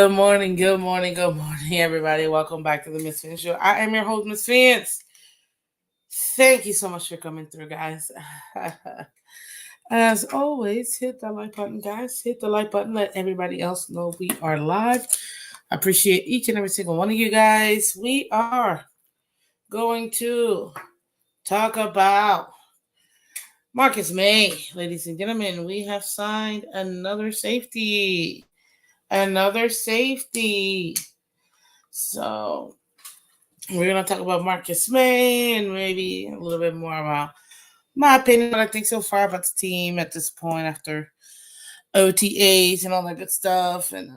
Good morning, everybody. Welcome back to the Miss Phins Show. I am your host, Miss Phins. Thank you so much for coming through, guys. As always, hit the like button, guys. Hit the like button. Let everybody else know we are live. I appreciate each and every single one of you guys. We are going to talk about Marcus Maye. Ladies and gentlemen, we have signed another safety. So we're going to talk about Marcus Maye and maybe a little bit more about my opinion, what I think so far about the team at this point after OTAs and all that good stuff. And,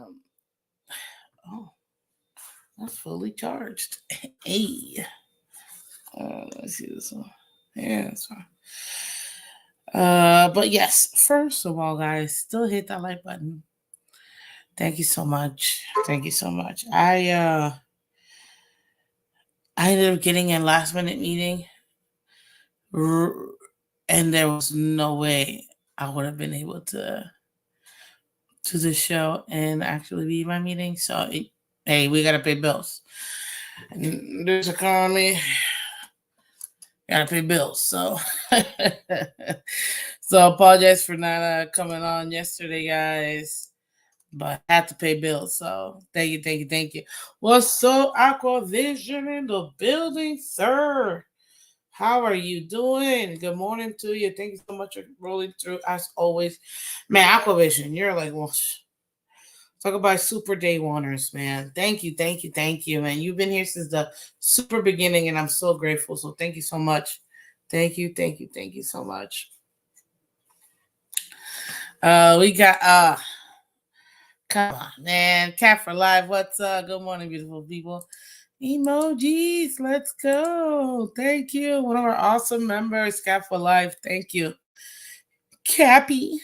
that's fully charged. Hey. Let's see this one. Yeah, that's fine. But yes, first of all, guys, still hit that like button. Thank you so much. I ended up getting a last minute meeting, and there was no way I would have been able to the show and actually be my meeting. So, hey, we gotta pay bills. And this economy, gotta pay bills. So, so apologize for not coming on yesterday, guys. But I had to pay bills. So thank you. What's so Aqua Vision in the building, sir? How are you doing? Good morning to you. Thank you so much for rolling through as always. Man, Aqua Vision, you're like, well, talk about super day oneers, man. Thank you, man. You've been here since the super beginning, and I'm so grateful. So thank you so much. Thank you so much. We got come on, man. Cat for life. What's up? Good morning, beautiful people. Emojis. Let's go. Thank you. One of our awesome members, Cat for life. Thank you. Cappy.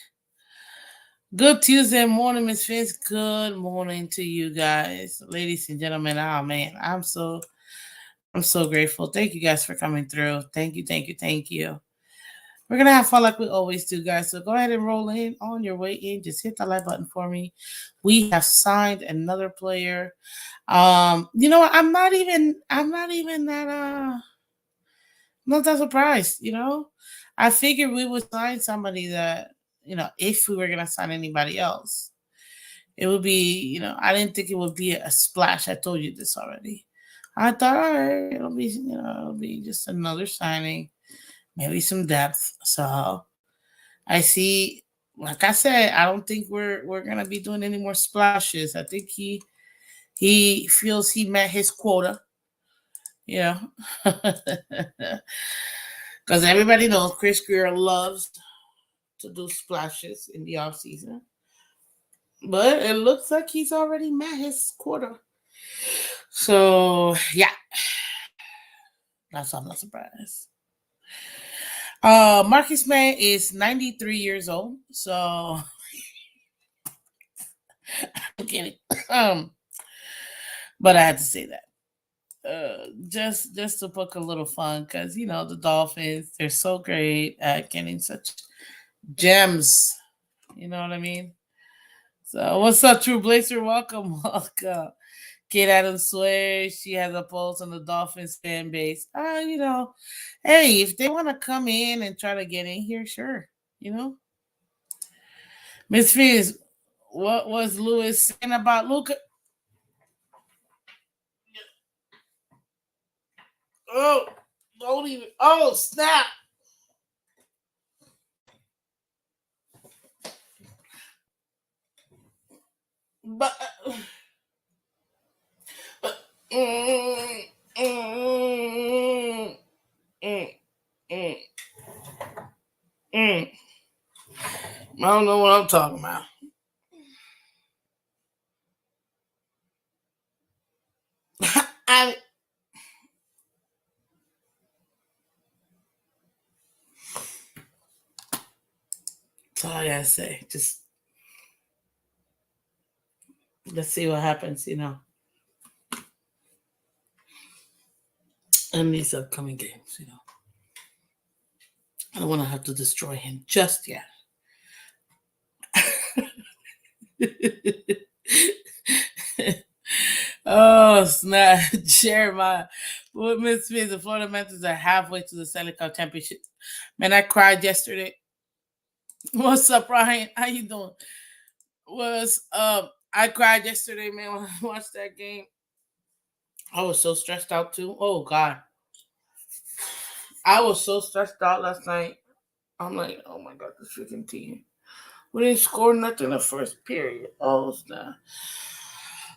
Good Tuesday morning, Miss Phins. Good morning to you guys. Ladies and gentlemen. Oh man, I'm so grateful. Thank you guys for coming through. Thank you. We're going to have fun like we always do, guys. So go ahead and roll in on your way in. Just hit the like button for me. We have signed another player. You know what? I'm not even that not that surprised, you know? I figured we would sign somebody that, if we were going to sign anybody else, it would be, I didn't think it would be a splash. I told you this already. I thought, all right, it'll be just another signing. Maybe some depth. So I see, like I said, I don't think we're gonna be doing any more splashes. I think he feels he met his quota. Yeah. Because everybody knows Chris Greer loves to do splashes in the off season. But it looks like he's already met his quota. So yeah. I'm not surprised. Marcus Maye is 93 years old, so I'm kidding. But I had to say that. Just to poke a little fun, because the Dolphins, they're so great at getting such gems. You know what I mean? So what's up, True Blazer? Welcome. Kate Adams swears she has a pulse on the Dolphins fan base. Hey, if they want to come in and try to get in here, sure. Miss Phins, what was Lewis saying about Luka? Oh, don't even. Oh, snap. But. I don't know what I'm talking about. That's all I gotta say. Just let's see what happens, in these upcoming games, I don't want to have to destroy him just yet. Oh, snap. Jeremiah. What Miss Phins, the Florida Panthers are halfway to the Stanley Cup Championship. Man, I cried yesterday. What's up, Ryan? How you doing? I cried yesterday, man, when I watched that game. I was so stressed out too. Oh God. I was so stressed out last night. I'm like, oh my God, this freaking team. We didn't score nothing in the first period. Oh, snap.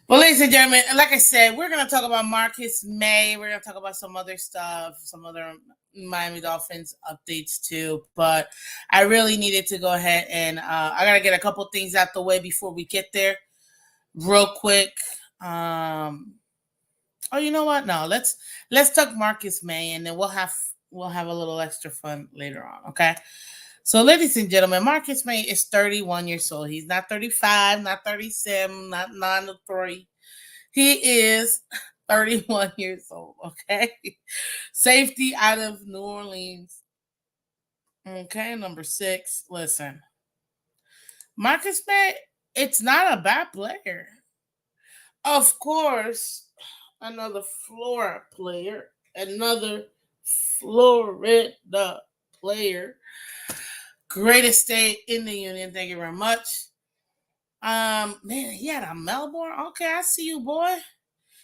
Well, ladies and gentlemen, like I said, we're going to talk about Marcus Maye. We're going to talk about some other stuff, some other Miami Dolphins updates too. But I really needed to go ahead and I got to get a couple things out the way before we get there. Real quick. Oh, you know what? No, let's talk Marcus Maye, and then we'll have a little extra fun later on. Okay. So, ladies and gentlemen, Marcus Maye is 31 years old. He's not 35, not 37, not 9 3. He is 31 years old, okay? Safety out of New Orleans. Okay, number 6. Listen, Marcus Maye, it's not a bad player. Of course, another Florida player, another Florida player. Greatest state in the union. Thank you very much. Man, he had a Melbourne. Okay, I see you, boy.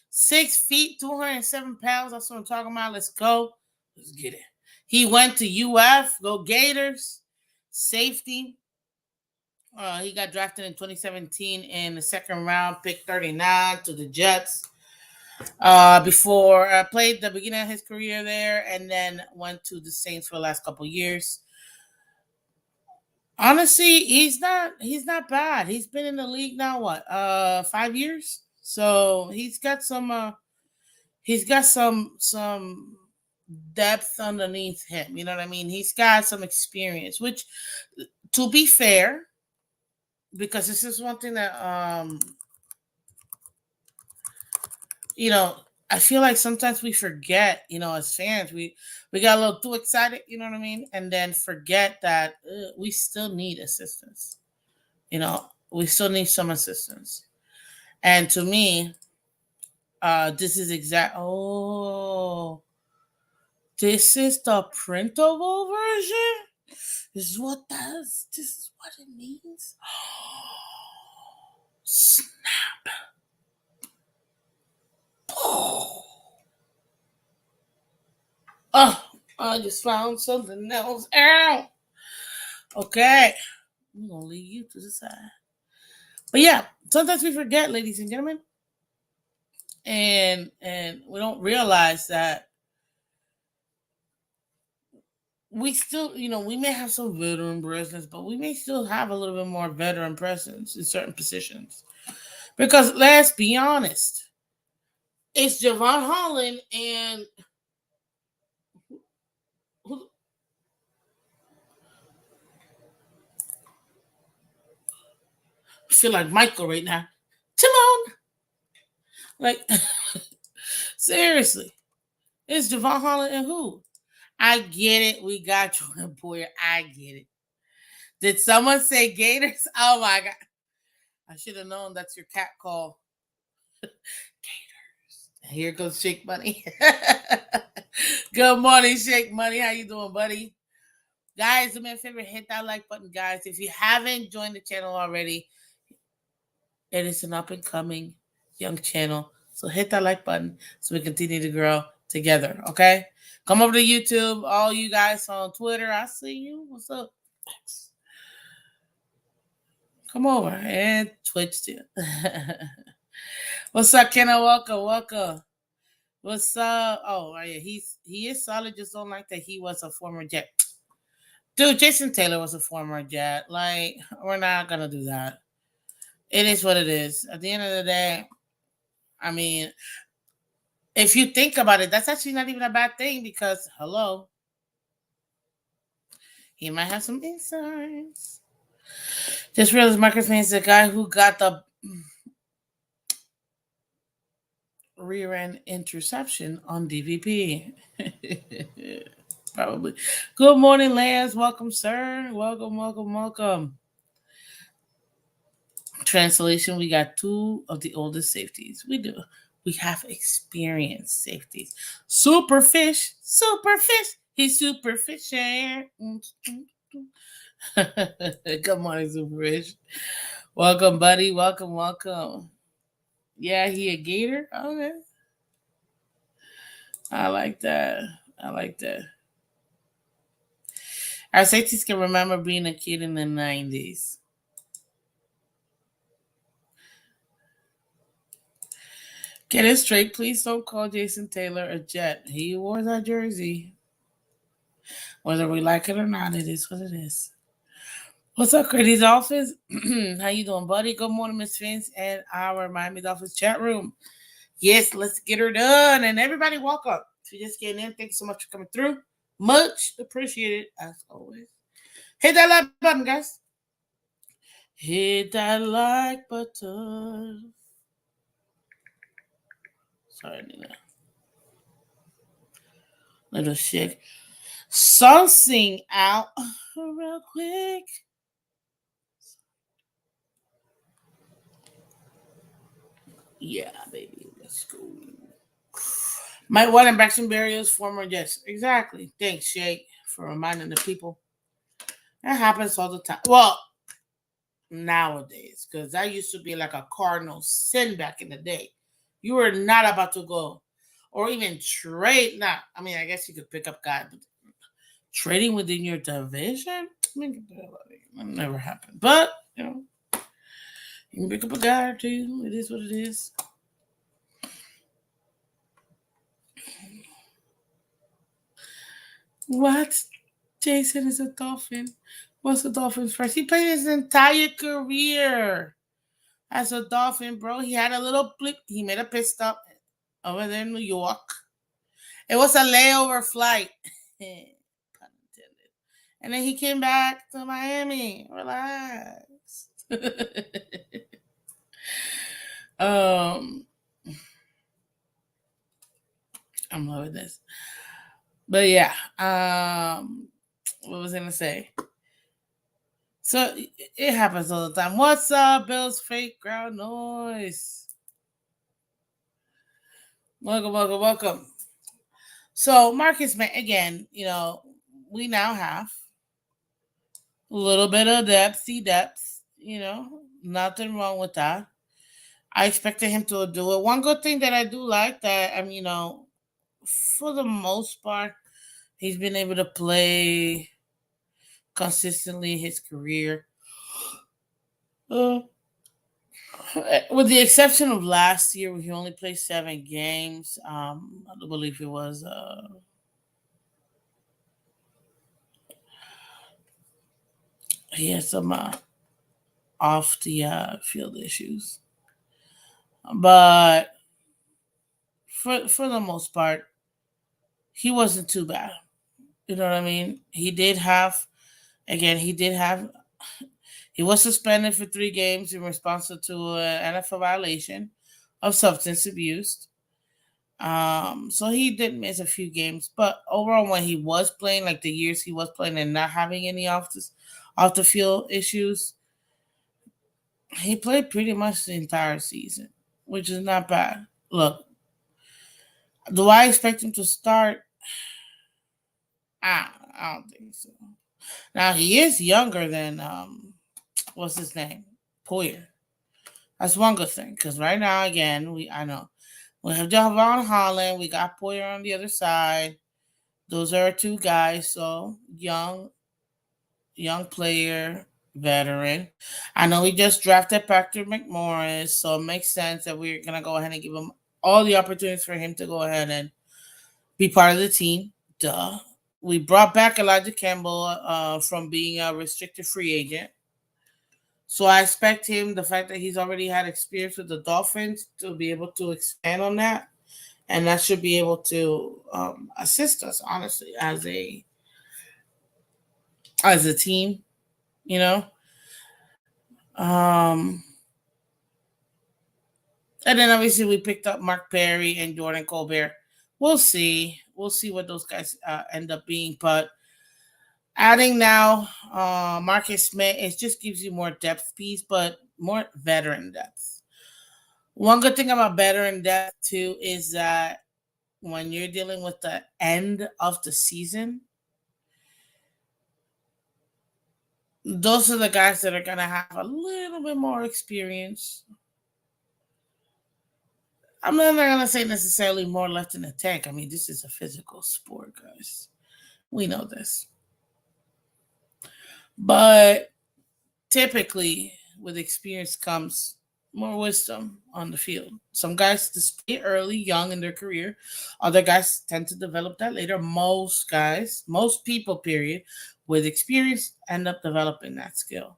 6 feet, 207 pounds. That's what I'm talking about. Let's go. Let's get it. He went to UF. Go Gators. Safety. He got drafted in 2017 in the second round, pick 39 to the Jets. Before played the beginning of his career there, and then went to the Saints for the last couple years. Honestly, he's not bad. He's been in the league now, what, 5 years? So he's got some depth underneath him. You know what I mean? He's got some experience, which, to be fair, because this is one thing that you know, I feel like sometimes we forget, as fans, we got a little too excited, you know what I mean, and then forget that we still need assistance. We still need some assistance, and to me, this is exact. Oh, this is the printable version. This is what does. This is what it means. Snap. Oh, I just found something else. Ow. Okay, I'm gonna leave you to the side. But yeah, sometimes we forget, ladies and gentlemen, and we don't realize that we still, we may have some veteran presence, but we may still have a little bit more veteran presence in certain positions. Because let's be honest, it's Javon Holland and who, I feel like Michael right now. Timon, like seriously, it's Javon Holland and who? I get it. We got Jordan Poyer. I get it. Did someone say Gators? Oh my God. I should have known that's your cat call. Gators. Here goes Shake Money. Good morning, Shake Money. How you doing, buddy? Guys, do me a favor, hit that like button, guys. If you haven't joined the channel already, it is an up and coming young channel. So hit that like button so we continue to grow together. Okay? Come over to YouTube. All you guys on Twitter, I see you. What's up? Come over and Twitch too. What's up, Kenna? Welcome. What's up? Oh yeah, he is solid. Just don't like that he was a former Jet. Dude, Jason Taylor was a former Jet. Like, we're not gonna do that. It is what it is. At the end of the day, I mean, if you think about it, that's actually not even a bad thing because hello, he might have some insights. Just realized Marcus Maye is the guy who got the rear end interception on DVP. Probably. Good morning, Lance. Welcome, sir. Welcome. Translation: we got two of the oldest safeties. We do. We have experienced safeties. Superfish, superfish. He's superfishing. Good morning, superfish. Welcome, buddy. Welcome, welcome. Yeah, he a gator. Okay, I like that. I like that. Our safeties can remember being a kid in the 90s. Get it straight. Please don't call Jason Taylor a Jet. He wore that jersey. Whether we like it or not, it is what it is. What's up, Crazy Dolphins? How you doing, buddy? Good morning, Miss Phins and our Miami Dolphins chat room. Yes, let's get her done. And everybody, welcome. If you're just getting in, thank you so much for coming through. Much appreciated, as always. Hit that like button, guys. Hit that like button. Sorry, Nina. Little shake. Something out real quick. Yeah, baby. Let's go. Mike White and Braxton Berrios, former Jets. Exactly. Thanks, Shake, for reminding the people. That happens all the time. Well, nowadays, because that used to be like a cardinal sin back in the day. You were not about to go or even trade. Now, I mean, I guess you could pick up guys, but trading within your division? I mean, that never happened. But, you can pick up a guy or two. It is what it is. What? Jason is a Dolphin. What's the Dolphins first? He played his entire career as a Dolphin, bro. He had a little blip. He made a pit stop over there in New York. It was a layover flight. Pun intended. And then he came back to Miami. Relax. I'm loving this. But yeah, what was I gonna say? So it happens all the time. What's up, Bill's fake crowd noise? Welcome, welcome, welcome. So Marcus, again, we now have a little bit of depth. Nothing wrong with that. I expected him to do it. One good thing that I do like that, for the most part, he's been able to play consistently his career. With the exception of last year, he only played 7 games. I believe it was. He had some off the field issues, but for the most part, he wasn't too bad. You know what I mean? He did have. He was suspended for 3 games in response to an NFL violation of substance abuse. So he did miss a few games, but overall, when he was playing, like the years he was playing and not having any off the field issues, he played pretty much the entire season, which is not bad. Look, do I expect him to start? I don't think so. Now he is younger than what's his name, Poyer. That's one good thing because right now, again, I know we have Javon Holland, we got Poyer on the other side. Those are 2 guys, so young player, veteran. I know we just drafted Patrick McMorris, so it makes sense that we're gonna go ahead and give him all the opportunities for him to go ahead and be part of the team. Duh. We brought back Elijah Campbell from being a restricted free agent. So I expect him, the fact that he's already had experience with the Dolphins, to be able to expand on that. And that should be able to assist us, honestly, as a team, you know. Um, and then obviously we picked up Mark Perry and Jordan Colbert. We'll see. We'll see what those guys end up being. But adding now Marcus Smith, it just gives you more depth piece, but more veteran depth. One good thing about veteran depth too is that when you're dealing with the end of the season, those are the guys that are gonna have a little bit more experience. I'm not gonna say necessarily more left in the tank. I mean, this is a physical sport, guys. We know this. But typically, with experience comes more wisdom on the field. Some guys display early, young in their career. Other guys tend to develop that later. Most guys, most people, period, with experience end up developing that skill.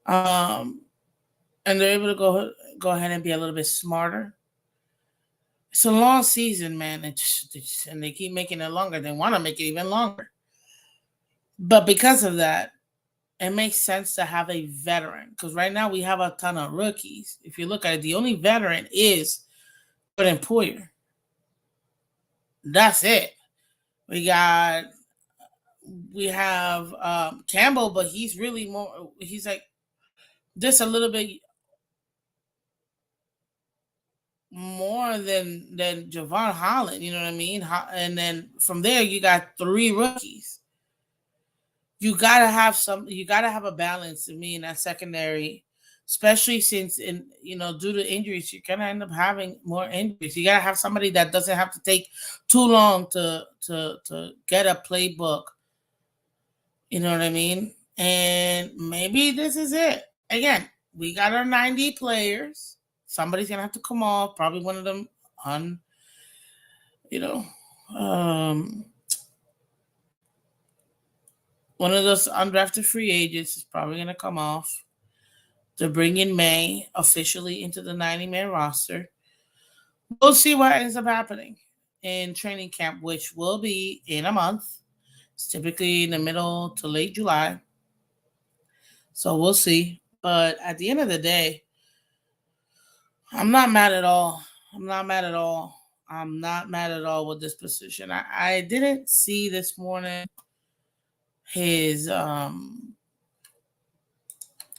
Um, and they're able to go ahead and be a little bit smarter. It's a long season, man, and they keep making it longer. They want to make it even longer. But because of that, it makes sense to have a veteran because right now we have a ton of rookies. If you look at it, the only veteran is Jordan Poyer. That's it. We got we have Campbell, but he's really more. He's like just a little bit more than Javon Holland. You know what I mean? And then from there you got three rookies. You gotta have some. You gotta have a balance to me in that secondary, especially since due to injuries, you're gonna end up having more injuries. You gotta have somebody that doesn't have to take too long to get a playbook. You know what I mean? And maybe this is it. Again, we got our 90 players. Somebody's gonna have to come off. Probably one of them on, you know, um, one of those undrafted free agents is probably gonna come off to bring in Maye officially into the 90-man roster. We'll see what ends up happening in training camp, which will be in a month. It's typically in the middle to late July. So we'll see. But at the end of the day, I'm not mad at all. I'm not mad at all. I'm not mad at all with this position. I didn't see this morning his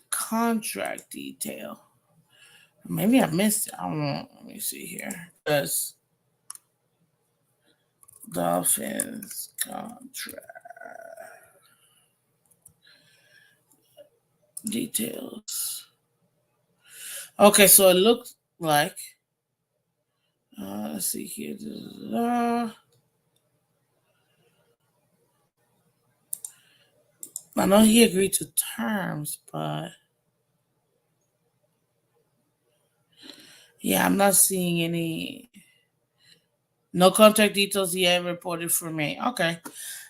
contract detail. Maybe I missed it. I don't know. Let me see here. Because Dolphins contract details. Okay, so it looks like. Let's see here. I know he agreed to terms, but yeah, I'm not seeing any. No contract details yet reported for me. Okay.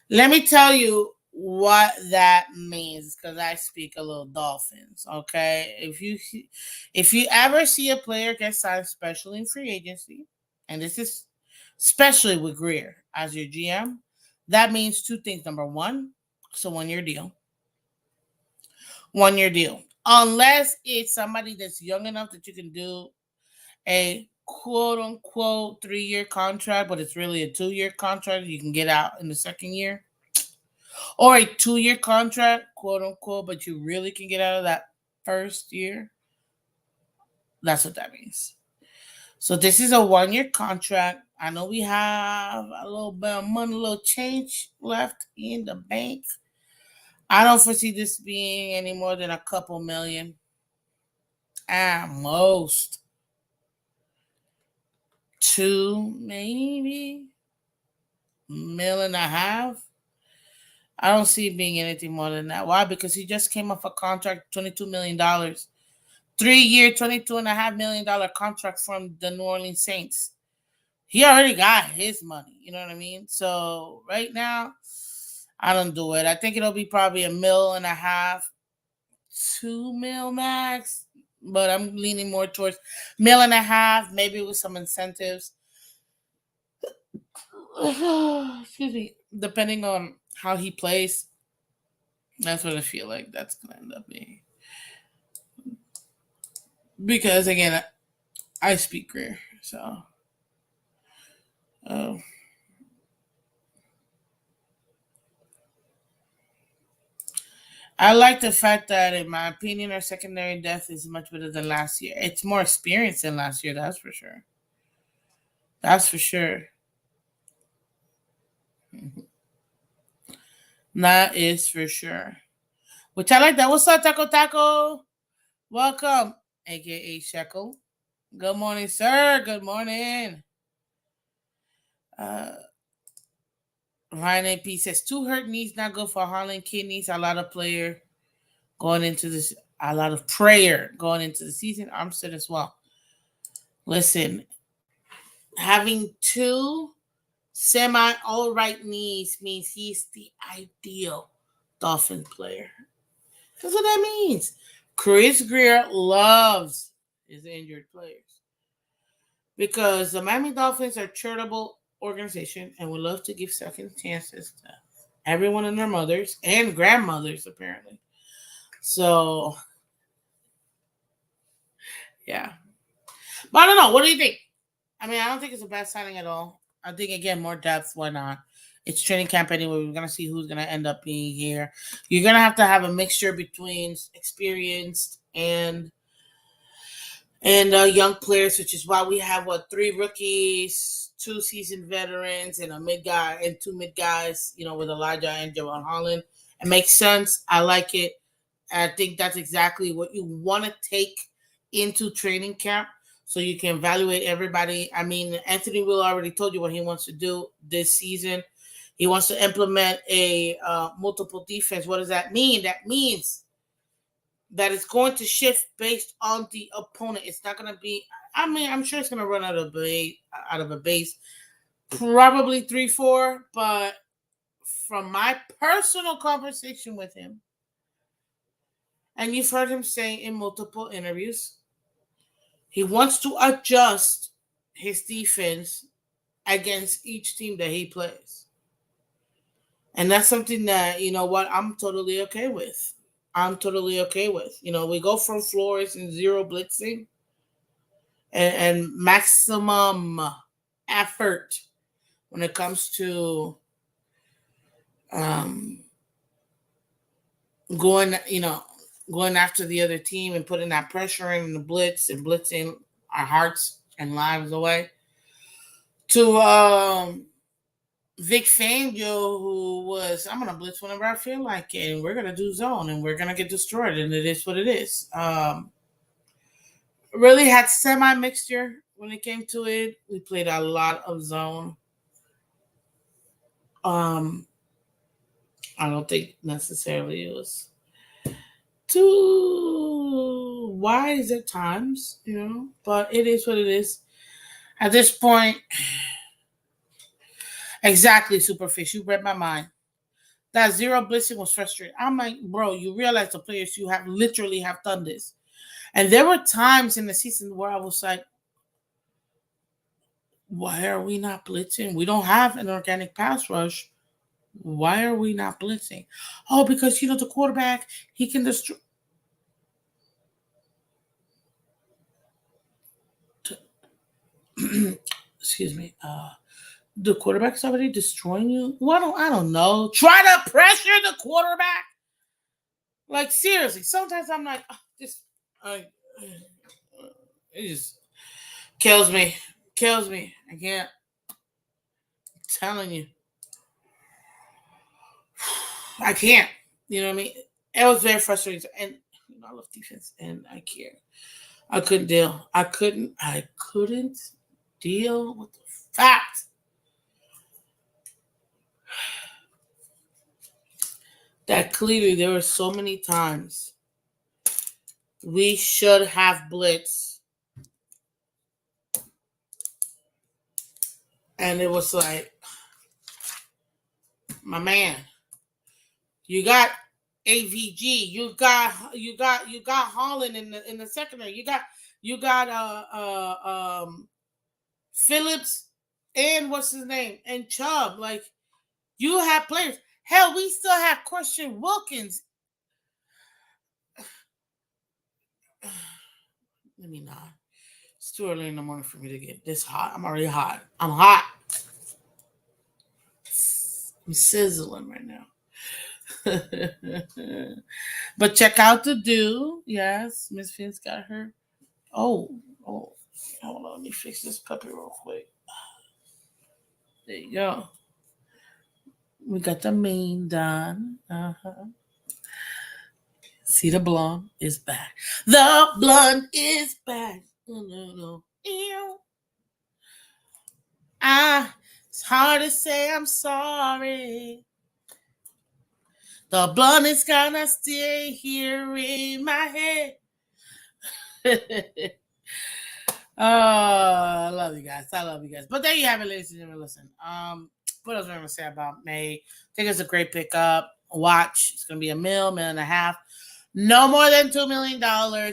Let me tell you what that means because I speak a little Dolphins. Okay. If you ever see a player get signed, especially in free agency, and this is especially with Greer as your GM, that means two things. Number one, it's a 1 year deal. 1 year deal. Unless it's somebody that's young enough that you can do a quote unquote 3 year contract, but it's really a 2 year contract. You can get out in the second year, or a 2 year contract, quote unquote, but you really can get out of that first year. That's what that means. So this is a 1 year contract. I know we have a little bit of money, a little change left in the bank. I don't foresee this being any more than a couple million at most. Two, maybe mil and a half. I don't see it being anything more than that. Why? Because he just came off a contract, $22 million. 3 year, $22.5 million contract from the New Orleans Saints. He already got his money. You know what I mean? So right now, I don't do it. I think it'll be probably a mil and a half, 2 mil max. But I'm leaning more towards mil and a half, maybe with some incentives. Excuse me. Depending on how he plays, that's what I feel like that's gonna end up being. Because again, I speak Greer, so uh, I like the fact that, in my opinion, our secondary depth is much better than last year. It's more experienced than last year, that's for sure. That's for sure. That is for sure. Which I like that. What's up, Taco Taco? Welcome, aka Shekel. Good morning, sir. Good morning. Uh, Ryan AP says 2 hurt knees not good for Harlan kidneys. A lot of player going into this, a lot of prayer going into the season. Armstead as well. Listen, having 2 semi all right knees means he's the ideal Dolphin player. That's what that means. Chris Greer loves his injured players because the Miami Dolphins are a charitable organization and would love to give second chances to everyone and their mothers and grandmothers, apparently. So, yeah. But I don't know. What do you think? I mean, I don't think it's a bad signing at all. I think, again, more depth. Why not? It's training camp anyway. We're going to see who's going to end up being here. You're going to have a mixture between experienced and young players, which is why we have 3 rookies, 2 seasoned veterans, and a mid guy and 2 mid guys. With Elijah and Javon Holland. It makes sense. I like it. I think that's exactly what you want to take into training camp, so you can evaluate everybody. I mean, Anthony Will already told you what he wants to do this season. He wants to implement a multiple defense. What does that mean? That means that it's going to shift based on the opponent. It's not going to be. I mean, I'm sure it's going to run out of a base, probably 3-4. But from my personal conversation with him, and you've heard him say in multiple interviews, he wants to adjust his defense against each team that he plays. And that's something that, I'm totally okay with. We go from floors and zero blitzing and maximum effort when it comes to going after the other team and putting that pressure in the blitz and blitzing our hearts and lives away, to Vic Fangio, who was, I'm going to blitz whenever I feel like it, and we're going to do zone, and we're going to get destroyed, and it is what it is. Really had semi-mixture when it came to it. We played a lot of zone. I don't think necessarily it was too wise at times, but it is what it is. At this point, exactly, Superfish, you read my mind. That zero blitzing was frustrating. I'm like, bro, you realize the players you have literally have done this. And there were times in the season where I was like, why are we not blitzing? We don't have an organic pass rush. Why are we not blitzing? Oh, because, the quarterback, he can destroy. Excuse me. The quarterback's already destroying you? Well, I don't know. Try to pressure the quarterback. Like, seriously, sometimes I'm like, it just kills me. I can't. I'm telling you. I can't. You know what I mean? It was very frustrating. And I love defense, and I can't. I couldn't deal. I couldn't deal with the fact that clearly there were so many times we should have blitz. And it was like, my man, you got AVG, you got Holland in the secondary, you got Phillips and what's his name and Chubb. Like, you have players. Hell, we still have Christian Wilkins. Let me not. It's too early in the morning for me to get this hot. I'm already hot. I'm hot. I'm sizzling right now. But check out the do. Yes, Miss Phins got her. Oh, oh. Hold on, let me fix this puppy real quick. There you go. We got the mane done. Uh-huh. See, the blonde is back. The blonde is back. No, no, no. Ew. Ah, it's hard to say I'm sorry. The blonde is gonna stay here in my head. Oh, I love you guys. I love you guys. But there you have it, ladies and gentlemen. Listen, what else am I gonna say about Maye? I think it's a great pickup. Watch. It's gonna be million and a half. No more than $2 million.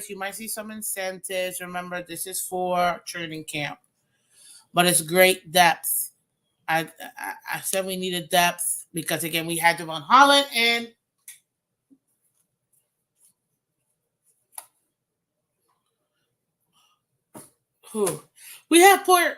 You might see some incentives. Remember, this is for training camp, but it's great depth. I said we needed depth because again we had Devon Holland and who we have Port.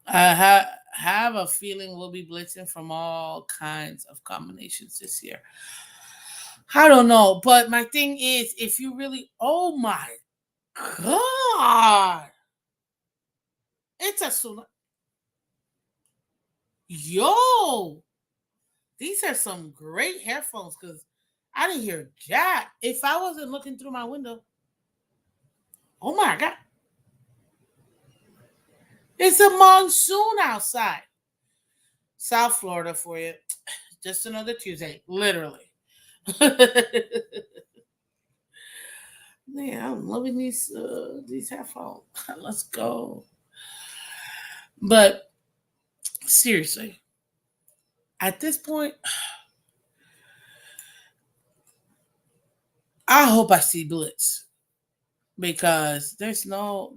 I have a feeling we'll be blitzing from all kinds of combinations this year. I don't know, but my thing is, if you really, oh my god, it's a tsunami. Yo, these are some great headphones because I didn't hear jack. If I wasn't looking through my window, oh my god, it's a monsoon outside. South Florida for you. Just another Tuesday, literally. Man, I'm loving these headphones. Let's go. But seriously, at this point, I hope I see blitz because there's no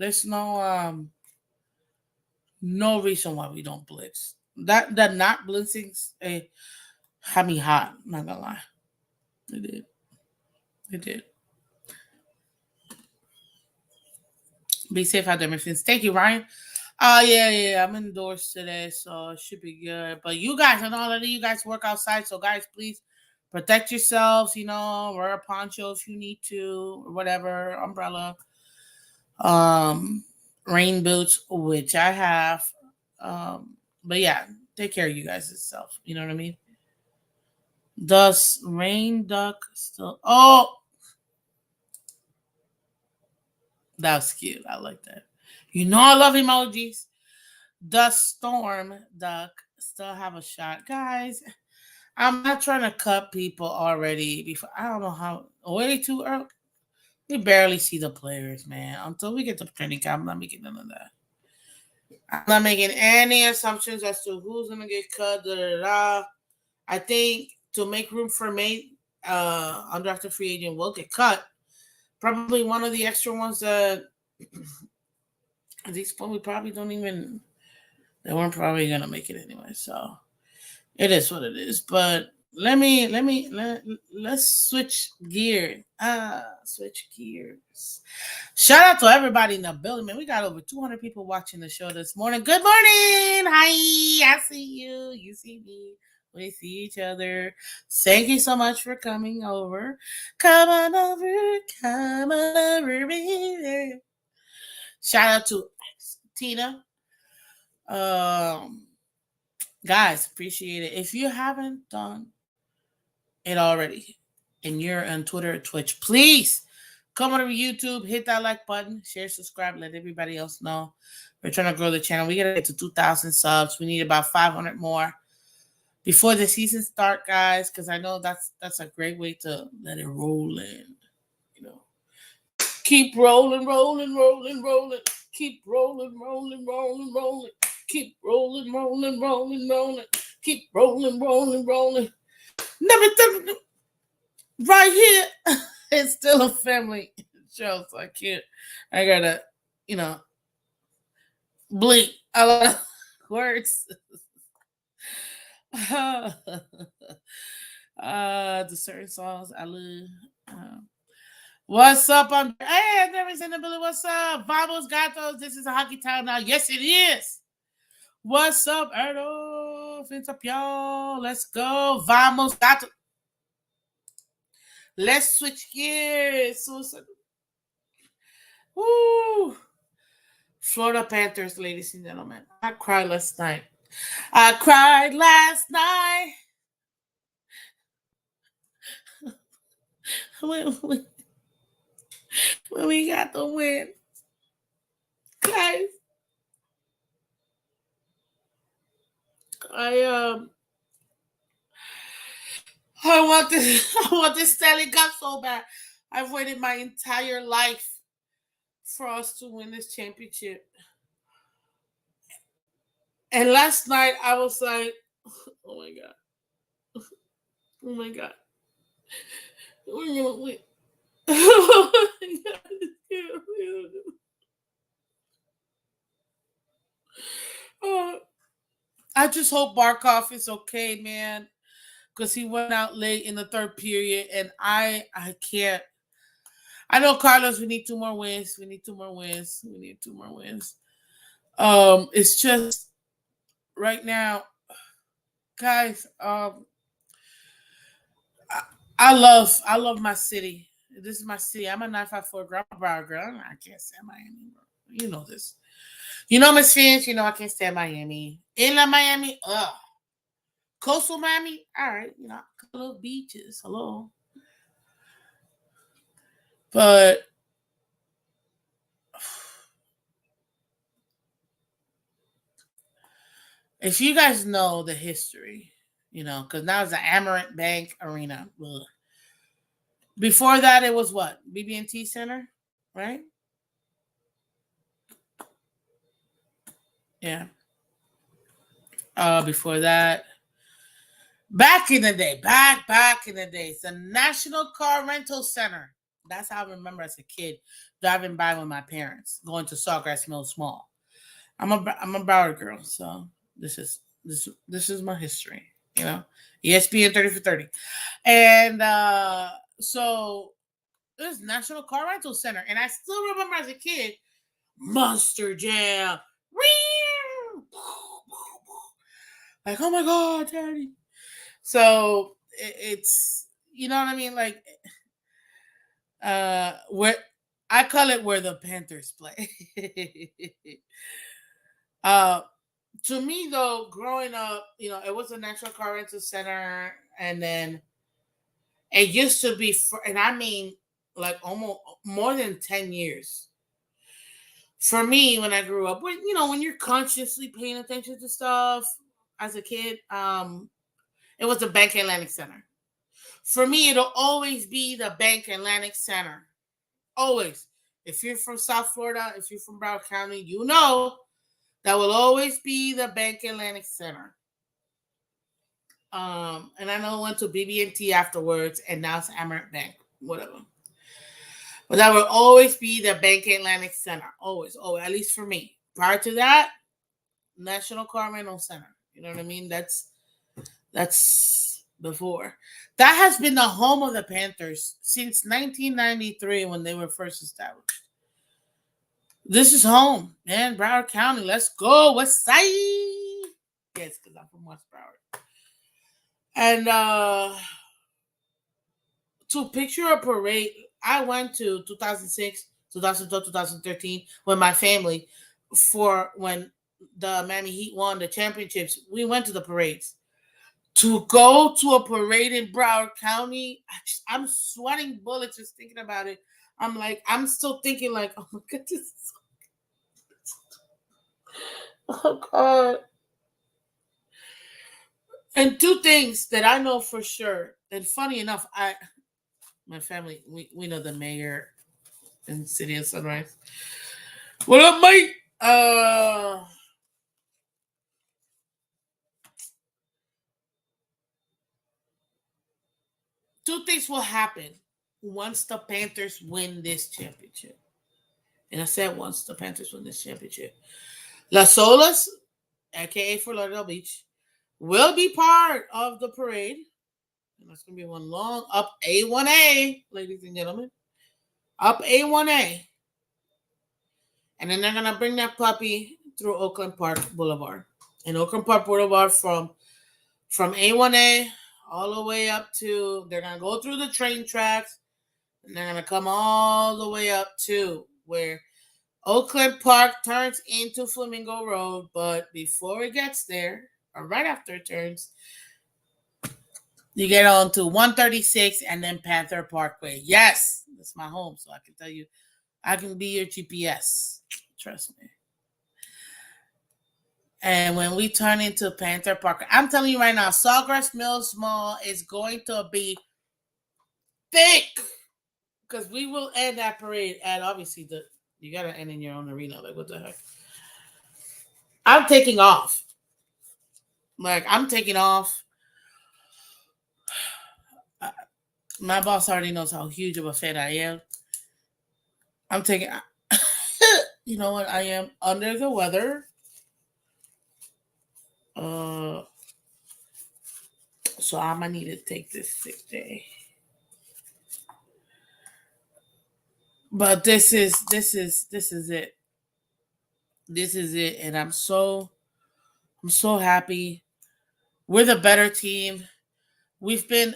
reason why we don't blitz. That not blitzing's had me hot. I'm not gonna lie, it did. It did. Be safe out there, my friends. Thank you, Ryan. Yeah. I'm indoors today, so it should be good. But you guys, I know a lot of you guys work outside, so guys, please protect yourselves. Wear a poncho if you need to, or whatever, umbrella, um, rain boots, which I have. But yeah, take care of you guys yourself. You know what I mean? Dust, rain, duck, still. Oh, that was cute. I like that. I love emojis. Dust storm duck still have a shot, guys. I'm not trying to cut people already. Before I don't know how way too early. We barely see the players, man. Until we get to training camp, I'm not making none of that. I'm not making any assumptions as to who's gonna get cut. Da, da, da. I think to make room for May, undrafted free agent will get cut. Probably one of the extra ones that at this point we probably don't even. They weren't probably gonna make it anyway. So it is what it is. But let's switch gears. Switch gears. Shout out to everybody in the building, man. We got over 200 people watching the show this morning. Good morning. Hi. I see you. You see me. We see each other. Thank you so much for coming over. Come on over. Come on over, baby. Shout out to Tina. Um, Guys, appreciate it. If you haven't done it already and you're on Twitter or Twitch, please come over to YouTube, hit that like button, share, subscribe, let everybody else know. We're trying to grow the channel. We gotta get to 2,000 subs. We need about 500 more before the season start, guys, because I know that's a great way to let it roll in. You know, keep rolling, rolling, rolling, rolling. Keep rolling, rolling, rolling, rolling. Keep rolling, rolling, rolling, rolling. Keep rolling, rolling, rolling. Never right here. It's still a family show, so I can't. I gotta, you know, bleep a lot of words. The certain songs I love. What's up? Hey, Andre's in the building. What's up? Vamos Gatos. This is a hockey town now. Yes, it is. What's up, Erdo? Phins up, y'all. Let's go. Vamos Gatos. Let's switch gears. Woo. Florida Panthers, ladies and gentlemen. I cried last night. I cried last night. when we got the win. Guys. I want this I want this Stanley Cup so bad. I've waited my entire life for us to win this championship. And last night I was like, oh my god. Oh my god. We're gonna win. Oh my god. Oh, I just hope Barkov is okay, man. Because he went out late in the third period, and I can't. I know, Carlos. We need 2 more wins. We need 2 more wins. We need 2 more wins. It's just right now, guys. I love my city. This is my city. I'm a 954 girl, Broward girl. I can't stand Miami, bro. You know this. You know, Miss Phins. You know I can't stand Miami. Inland Miami, ugh. Coastal Miami, all right. You know, a couple of beaches. Hello. But if you guys know the history, you know, because now it's the Amarant Bank Arena. Ugh. Before that, it was what? BB&T Center, right? Yeah. Before that, back in the day, back in the day, it's the National Car Rental Center. That's how I remember as a kid driving by with my parents, going to Sawgrass Mills Mall. I'm a Broward girl, so this is my history, you know. ESPN 30 for 30. And so this National Car Rental Center. And I still remember as a kid, Monster Jam. Like, oh my God, Daddy. So it's, you know what I mean? Like, where I call it where the Panthers play. To me, though, growing up, you know, it was a National Car Rental Center, and then it used to be, and I mean, like almost more than 10 years. For me, when I grew up, when, you know, when you're consciously paying attention to stuff as a kid, it was the Bank Atlantic Center. For me, it'll always be the Bank Atlantic Center. Always. If you're from South Florida, if you're from Broward County, you know that will always be the Bank Atlantic Center. And I know it went to BB&T afterwards, and now it's Amarant Bank, whatever. But that will always be the Bank Atlantic Center. Always, always. At least for me. Prior to that, National Car Rental Center. You know what I mean? That's before. That has been the home of the Panthers since 1993 when they were first established. This is home, man. Broward County. Let's go. West Side. Yes, because I'm from West Broward. And to picture a parade, I went to 2006, 2012, 2013 with my family for when the Miami Heat won the championships. We went to the parades. To go to a parade in Broward County, I'm sweating bullets just thinking about it. I'm like, I'm still thinking like, oh my goodness. Oh God. And two things that I know for sure, and funny enough, my family, we know the mayor in the city of Sunrise. What up, mate? Two things will happen once the Panthers win this championship. And I said once the Panthers win this championship. Las Olas, aka Fort Lauderdale Beach, will be part of the parade. And that's going to be one long up A1A, ladies and gentlemen. up A1A, and then they're gonna bring that puppy through Oakland Park Boulevard. And Oakland Park Boulevard from A1A all the way up to, they're gonna go through the train tracks, and they're gonna come all the way up to where Oakland Park turns into Flamingo Road. But before it gets there, or right after it turns, you get on to 136 and then Panther Parkway. Yes, that's my home, so I can tell you, I can be your GPS. Trust me. And when we turn into Panther Park, I'm telling you right now, Sawgrass Mills Mall is going to be thick, because we will end that parade at, obviously, you got to end in your own arena. Like, what the heck? I'm taking off. Like, I'm taking off. My boss already knows how huge of a fan I am. I'm taking. You know what? I am under the weather. So I'm gonna need to take this sick day. But this is it. This is it, and I'm so happy. We're the better team. We've been,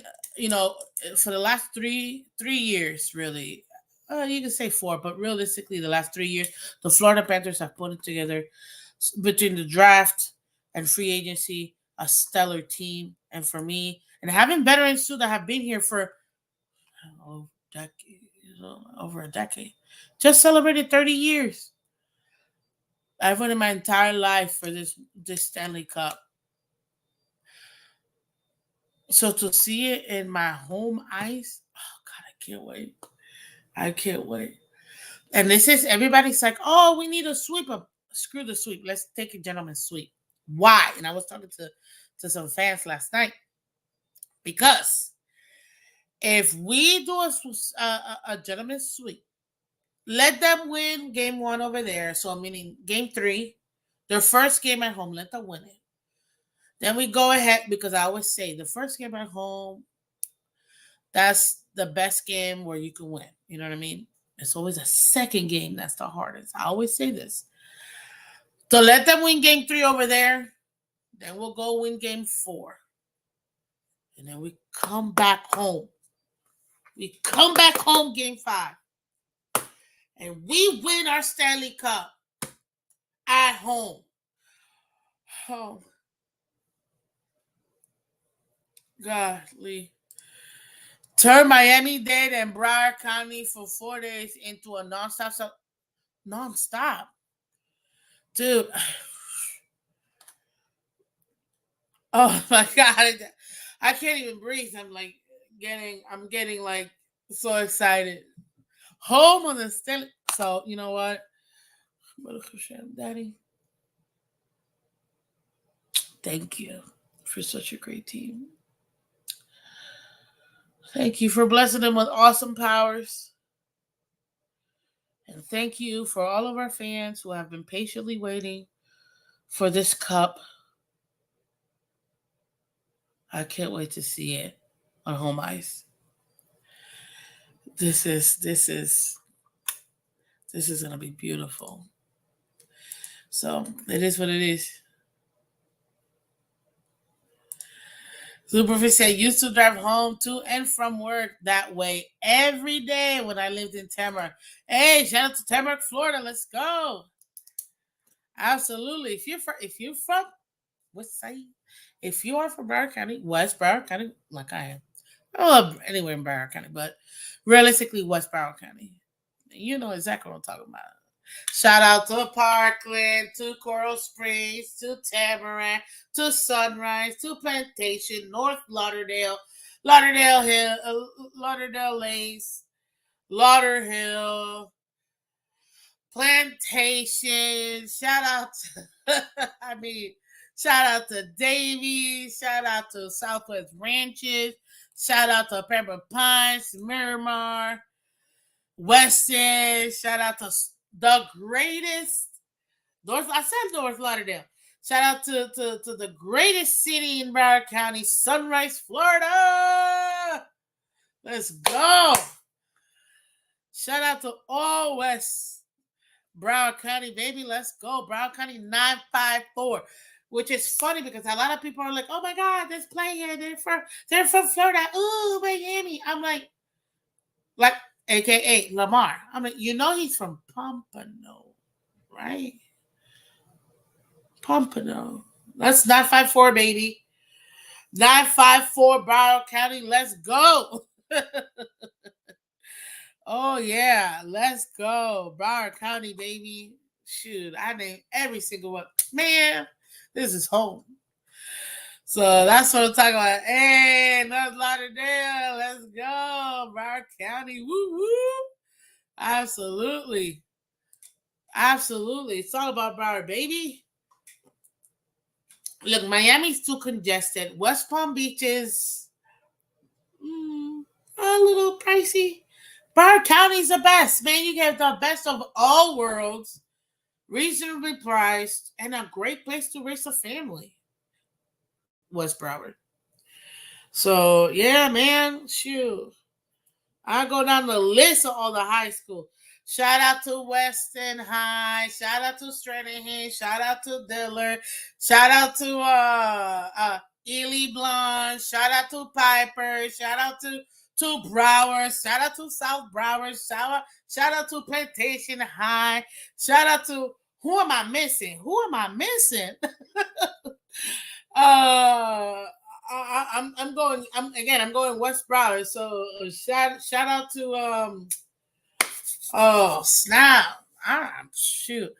for the last three years, really. You can say 4, but realistically, the last 3 years, the Florida Panthers have put it together between the draft and free agency, a stellar team. And for me, and having veterans too that have been here for over a decade, just celebrated 30 years. I've waited my entire life for this Stanley Cup. So to see it in my home ice, oh God, I can't wait. I can't wait. And this is, everybody's like, oh, we need a sweep up. Screw the sweep. Let's take a gentleman's sweep. Why? And I was talking to some fans last night. Because if we do a gentleman's sweep, let them win game 1 over there. So meaning game 3, their first game at home, let them win it. Then we go ahead, because I always say the first game at home, that's the best game where you can win. You know what I mean? It's always a second game that's the hardest. I always say this. So let them win game 3 over there. Then we'll go win game 4. And then we come back home. We come back home game 5. And we win our Stanley Cup at home. Oh. Godly. Turn Miami-Dade and Broward County for 4 days into a nonstop. Dude. Oh my God. I can't even breathe. I'm getting like so excited. Home on the Stanley. So, you know what? Daddy, thank you for such a great team. Thank you for blessing them with awesome powers. And thank you for all of our fans who have been patiently waiting for this cup. I can't wait to see it on home ice. This is gonna be beautiful. So it is what it is. Superfish said, used to drive home to and from work that way every day when I lived in Tamarack. Hey, shout out to Tamarack, Florida. Let's go. Absolutely. If you're from West Side, if you are from Broward County, West Broward County, like I am, oh, anywhere in Broward County, but realistically West Broward County, you know exactly what I'm talking about. Shout out to Parkland, to Coral Springs, to Tamarack, to Sunrise, to Plantation, North Lauderdale, Lauderdale Hill, Lauderdale Lace, Lauderhill, Plantation. Shout out to, shout out to Davies. Shout out to Southwest Ranches. Shout out to Pembroke Pines, Miramar, Weston. Shout out to the greatest I said North Lauderdale. Shout out to the greatest city in Broward County, Sunrise, Florida. Let's go. Shout out to all West Broward County, baby. Let's go. Broward County 954. Which is funny because a lot of people are like, oh my God, they're playing here. They're from Florida. Ooh, Miami. I'm like, AKA Lamar. I'm like, he's from Pompano, right? Pompano. That's 954, baby. 954 Broward County. Let's go. Oh yeah, let's go. Broward County, baby. Shoot, I named every single one. Man, this is home. So that's what I'm talking about. Hey, North Lauderdale, let's go. Broward County. Woo woo. Absolutely. Absolutely. It's all about Broward, baby. Look, Miami's too congested. West Palm Beach is a little pricey. Broward County's the best, man. You get the best of all worlds, reasonably priced, and a great place to raise a family. West Broward. So yeah, man. Shoot. I go down the list of all the high school. Shout out to Weston High. Shout out to Stranahan. Shout out to Dillard. Shout out to Ely Blonde. Shout out to Piper. Shout out to Broward. Shout out to South Broward. Shout out to Plantation High. Shout out to who am I missing? I'm going. I'm going West Broward. So shout out to oh snap! Shoot,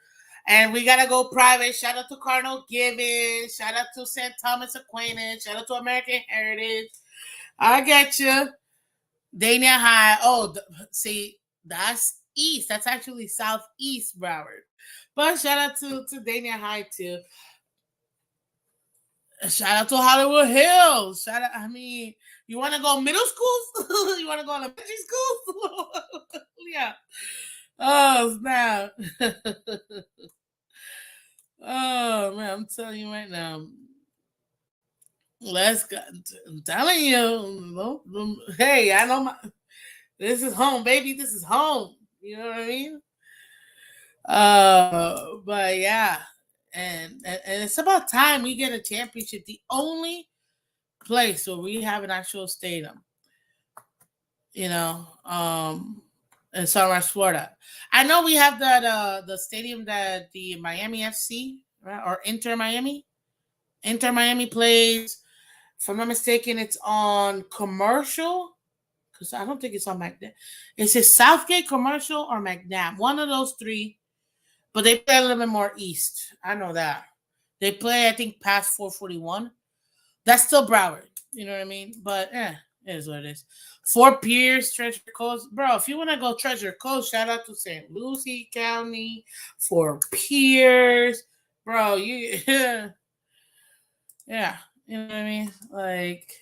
and we gotta go private. Shout out to Cardinal Gibbon. Shout out to St. Thomas Aquinas. Shout out to American Heritage. I get you. Dania High. Oh, see, that's east. That's actually southeast Broward. But shout out to Dania High too. Shout out to Hollywood Hills. Shout out. I mean, you want to go middle schools? You want to go elementary schools? Yeah. Oh snap. Oh man, I'm telling you right now. Let's go. I'm telling you. Hey, I know this is home, baby. This is home. You know what I mean? But yeah, and it's about time we get a championship. The only place where we have an actual stadium, you know, in Sunrise, Florida. I know we have that the stadium that the Miami FC, right, or Inter Miami plays. If I'm not mistaken, it's on Commercial, because I don't think it's on McNabb. It's a Southgate, Commercial, or McNabb. One of those three. But they play a little bit more east. I know that. They play, I think, past 441. That's still Broward. You know what I mean? But it is what it is. Fort Pierce, Treasure Coast. Bro, if you want to go Treasure Coast, shout out to St. Lucie County, Fort Pierce. Bro, yeah. You know what I mean? Like,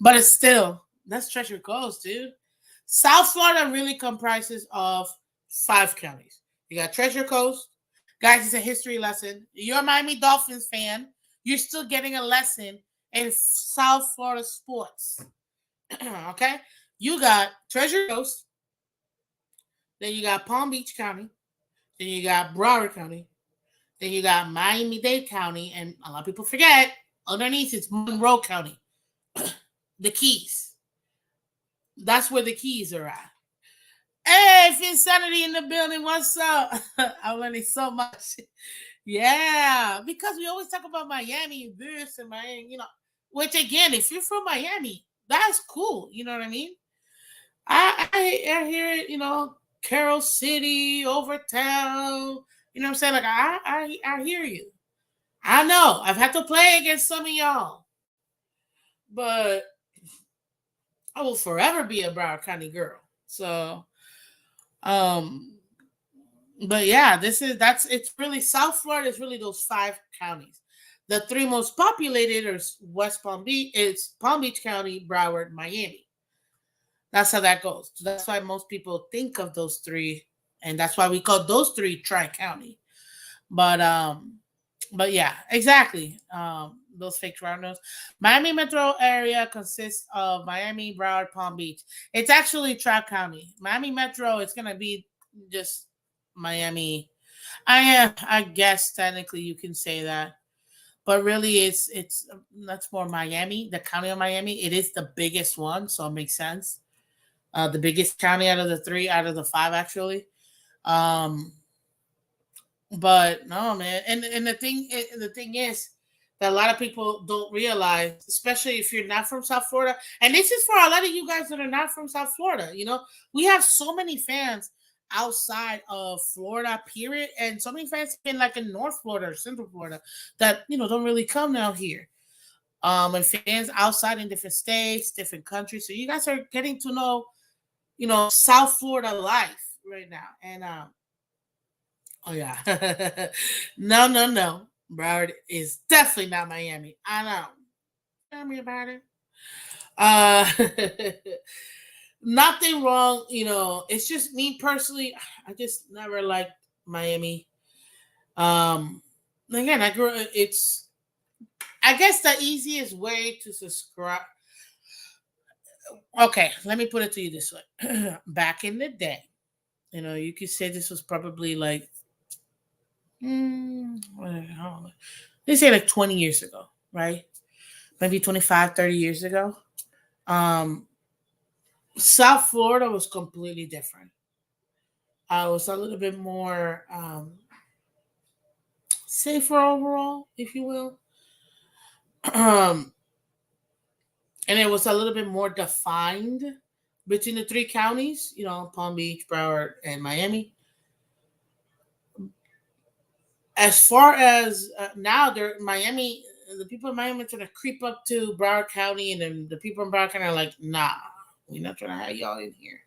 but it's still, that's Treasure Coast, dude. South Florida really comprises of 5 counties. You got Treasure Coast. Guys, it's a history lesson. You're a Miami Dolphins fan. You're still getting a lesson in South Florida sports. Okay? You got Treasure Coast. Then you got Palm Beach County. Then you got Broward County. Then you got Miami-Dade County. And a lot of people forget, underneath it's Monroe County. The Keys. That's where the Keys are at. Hey, Finsanity in the building. What's up? I'm learning so much. Yeah, because we always talk about Miami, this and Miami, which again, if you're from Miami, that's cool. You know what I mean? I hear it, Carroll City, Overtown. You know what I'm saying? Like I hear you. I know. I've had to play against some of y'all. But I will forever be a Broward County girl. So but yeah, it's really South Florida is really those 5 counties. The 3 most populated are West Palm Beach, it's Palm Beach County, Broward, Miami. That's how that goes. So that's why most people think of those 3, and that's why we call those 3 Tri-County. But yeah, exactly. those fake Torontos. Miami metro area consists of Miami, Broward, Palm Beach. It's actually Tri-County. Miami metro, it's gonna be just Miami. I guess technically you can say that, but really it's that's more Miami, the county of Miami. It is the biggest one, so it makes sense. The biggest county out of the three, out of the five, actually. Um, but no, man, and the thing is that a lot of people don't realize, especially if you're not from South Florida, and this is for a lot of you guys that are not from South Florida. We have so many fans outside of Florida, period, and so many fans in like in North Florida or Central Florida that don't really come down here. And fans outside in different states, different countries. So you guys are getting to know, South Florida life right now, and oh yeah. No, no, no. Broward is definitely not Miami. I know. Tell me about it. Uh Nothing wrong, it's just me personally. I just never liked Miami. Again, I grew it's I guess the easiest way to subscribe. Okay, let me put it to you this way. Back in the day, you could say this was probably like they say like 20 years ago, right? Maybe 25, 30 years ago. Um, South Florida was completely different. It was a little bit more safer overall, if you will. Um, and it was a little bit more defined between the three counties, Palm Beach, Broward, and Miami. As far as now, they're Miami. The people in Miami are trying to creep up to Broward County, and then the people in Broward County are like, "Nah, we're not trying to have y'all in here."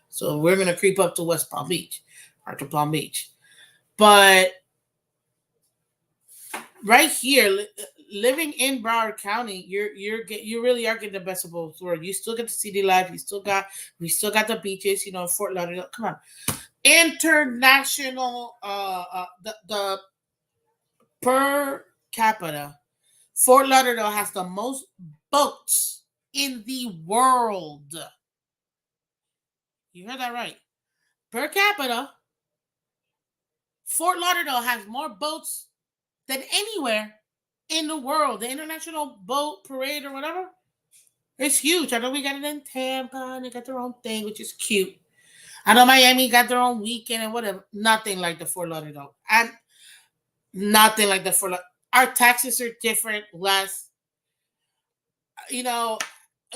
So we're gonna creep up to West Palm Beach or to Palm Beach. But right here, living in Broward County, you really are getting the best of both worlds. You still get the city life. We still got the beaches. Fort Lauderdale. Come on, international. The per capita, Fort Lauderdale has the most boats in the world. You heard that right. Per capita, Fort Lauderdale has more boats than anywhere in the world. The International Boat Parade or whatever, it's huge. I know we got it in Tampa and they got their own thing, which is cute. I know Miami got their own weekend and whatever. Nothing like the Fort Lauderdale. And nothing like the Fort Lauderdale. Our taxes are different, less. You know,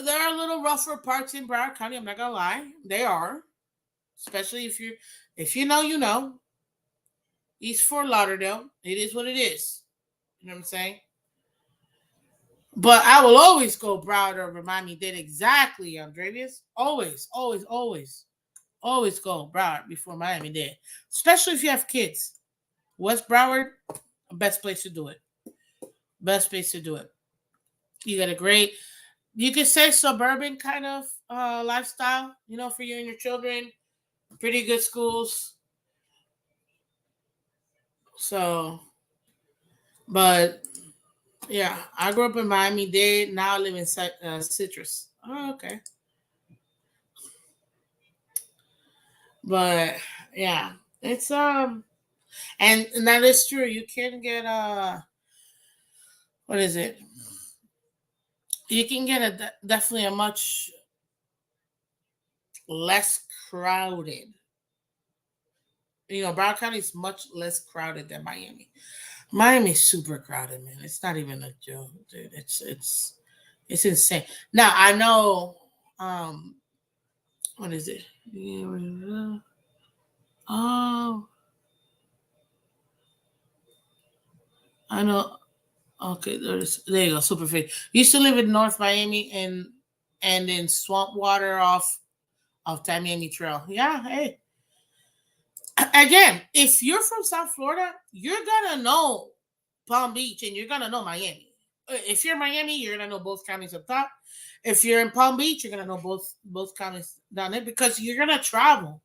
there are little rougher parts in Broward County. I'm not gonna lie, they are. Especially if you know, you know. East Fort Lauderdale, it is what it is. You know what I'm saying? But I will always go Broward over Miami Dade exactly, Andrevius. Always, always, always, always go Broward before Miami Dade. Especially if you have kids. West Broward, best place to do it. Best place to do it. You got a great, you could say suburban kind of lifestyle, for you and your children. Pretty good schools. So, but yeah, I grew up in Miami Dade. Now I live in Citrus. Oh, okay. But yeah, it's and that is true. You can get what is it? You can get definitely a much less crowded. Broward County is much less crowded than Miami. Miami's super crowded, man. It's not even a joke, dude. It's insane. Now I know what is it? Oh, I know. Okay, there you go. Super fit. Used to live in North Miami and in Swamp Water off Tamiami Trail. Yeah, hey. Again, if you're from South Florida, you're gonna know Palm Beach and you're gonna know Miami. If you're in Miami, you're gonna know both counties up top. If you're in Palm Beach, you're gonna know both counties down there because you're gonna travel.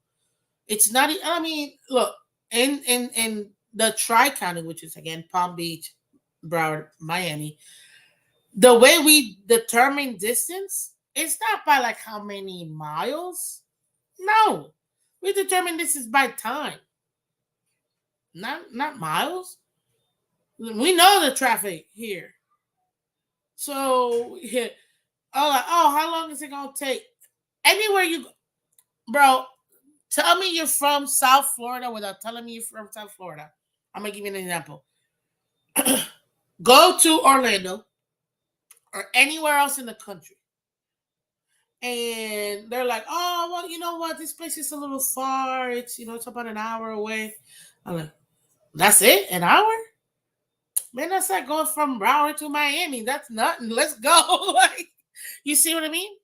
It's not. I mean, look in the Tri County, which is again Palm Beach, Broward, Miami. The way we determine distance, it's not by like how many miles. No, we determine distance by time, not miles. We know the traffic here, so yeah. Oh, like, oh, how long is it gonna take? Anywhere you, bro. Tell me you're from South Florida without telling me you're from South Florida. I'm gonna give you an example. Go to Orlando or anywhere else in the country, and they're like, "Oh, well, you know what? This place is a little far. It's about an hour away." I'm like, "That's it? An hour? Man, that's like going from Broward to Miami. That's nothing. Let's go." Like, you see what I mean?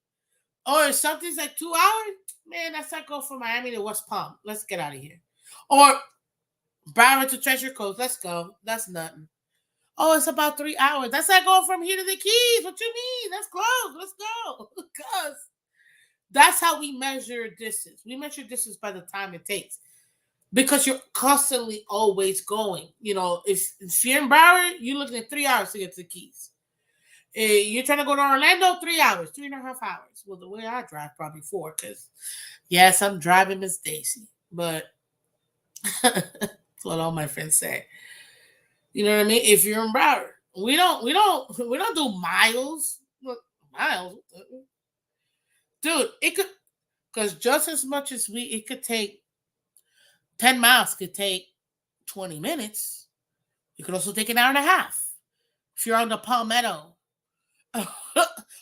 Or if something's like 2 hours, man, that's like going from Miami to West Palm. Let's get out of here. Or Broward to Treasure Coast. Let's go. That's nothing. Oh, it's about 3 hours. That's like going from here to the Keys. What you mean? That's close. Let's go. Because that's how we measure distance. We measure distance by the time it takes. Because you're constantly always going. If you're in Broward, you're looking at 3 hours to get to the Keys. You're trying to go to Orlando, 3 hours, 3.5 hours. Well, the way I drive, probably 4. Because, yes, I'm driving Miss Daisy. But that's what all my friends say. You know what I mean? If you're in Broward, we don't do miles. Miles, dude. It could, because just as much as it could take 10 miles. Could take 20 minutes. It could also take an hour and a half if you're on the Palmetto,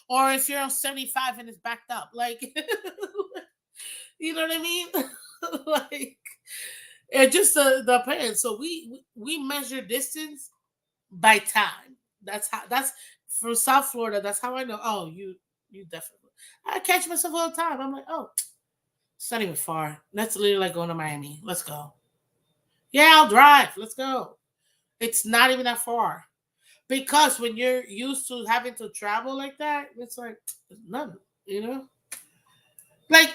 or if you're on 75 and it's backed up. Like, you know what I mean? Like, it just depends. So we measure distance by time. That's from South Florida. That's how I know. Oh, you definitely. I catch myself all the time. I'm like, oh, it's not even far. That's literally like going to Miami. Let's go. Yeah, I'll drive. Let's go. It's not even that far. Because when you're used to having to travel like that, it's like it's nothing, you know? Like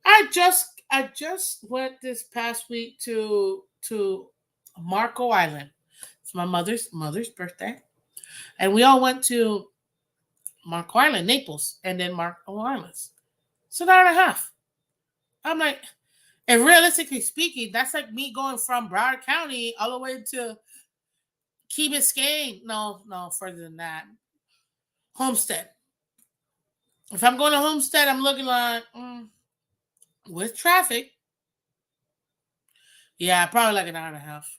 I just went this past week to Marco Island. It's my mother's birthday. And we all went to Marco Island, Naples, and then Marco Islands. It's an hour and a half. I'm like, and realistically speaking, that's like me going from Broward County all the way to Key Biscayne. No, further than that. Homestead. If I'm going to Homestead, I'm looking like with traffic. Yeah, probably like an hour and a half.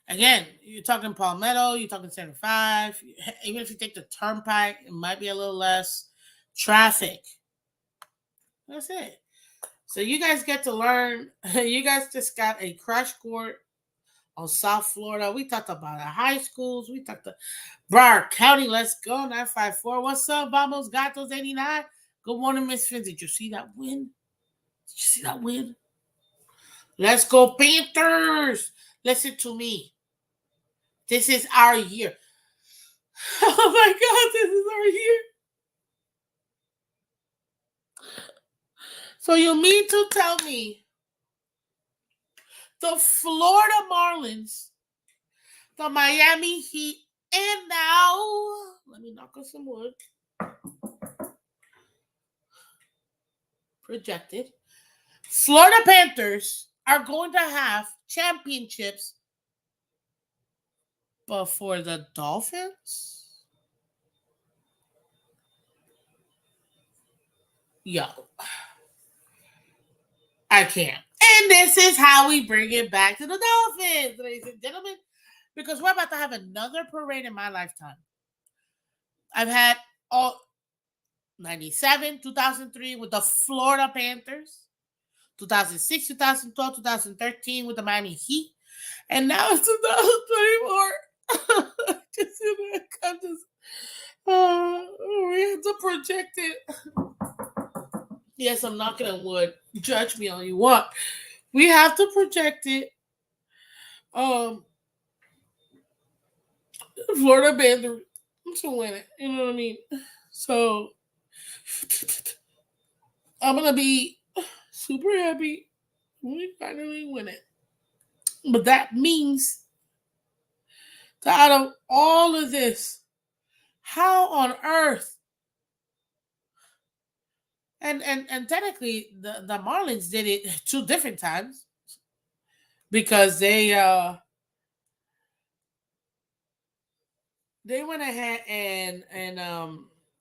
Again, you're talking Palmetto, you're talking 75. Even if you take the turnpike, it might be a little less traffic. That's it. So you guys get to learn. You guys just got a crash course on South Florida. We talked about our high schools. We talked about Broward County. Let's go. 954. What's up, Vamos Gatos 89? Good morning, Miss Phins. Did you see that win? Did you see that win? Let's go, Panthers. Listen to me. This is our year. Oh my God, this is our year. So you mean to tell me the Florida Marlins, the Miami Heat, and now, let me knock on some wood, projected, Florida Panthers are going to have championships before the Dolphins? Yo, I can't. And this is how we bring it back to the Dolphins, ladies and gentlemen, because we're about to have another parade in my lifetime. I've had all 97, 2003 with the Florida Panthers, 2006, 2012, 2013 with the Miami Heat, and now it's 2024. I'm just, we have to project it. Yes, I'm knocking on wood. Judge me all you want. We have to project it. Florida Panthers to win it. You know what I mean? So I'm gonna be super happy when we finally win it. But that means So out of all of this, how on earth? And technically, the Marlins did it two different times because they went ahead and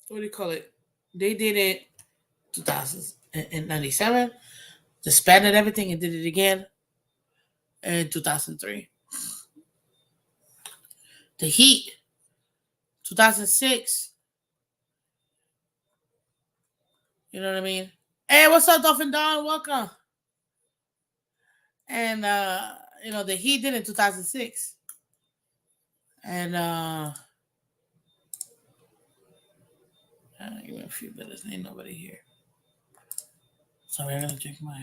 what do you call it? They did it 2097, disbanded everything and did it again in 2003. The Heat, 2006. You know what I mean? Hey, what's up, Dolphin Don? Welcome. And the Heat did it in 2006. And give me a few minutes. Ain't nobody here. Sorry, I gotta check my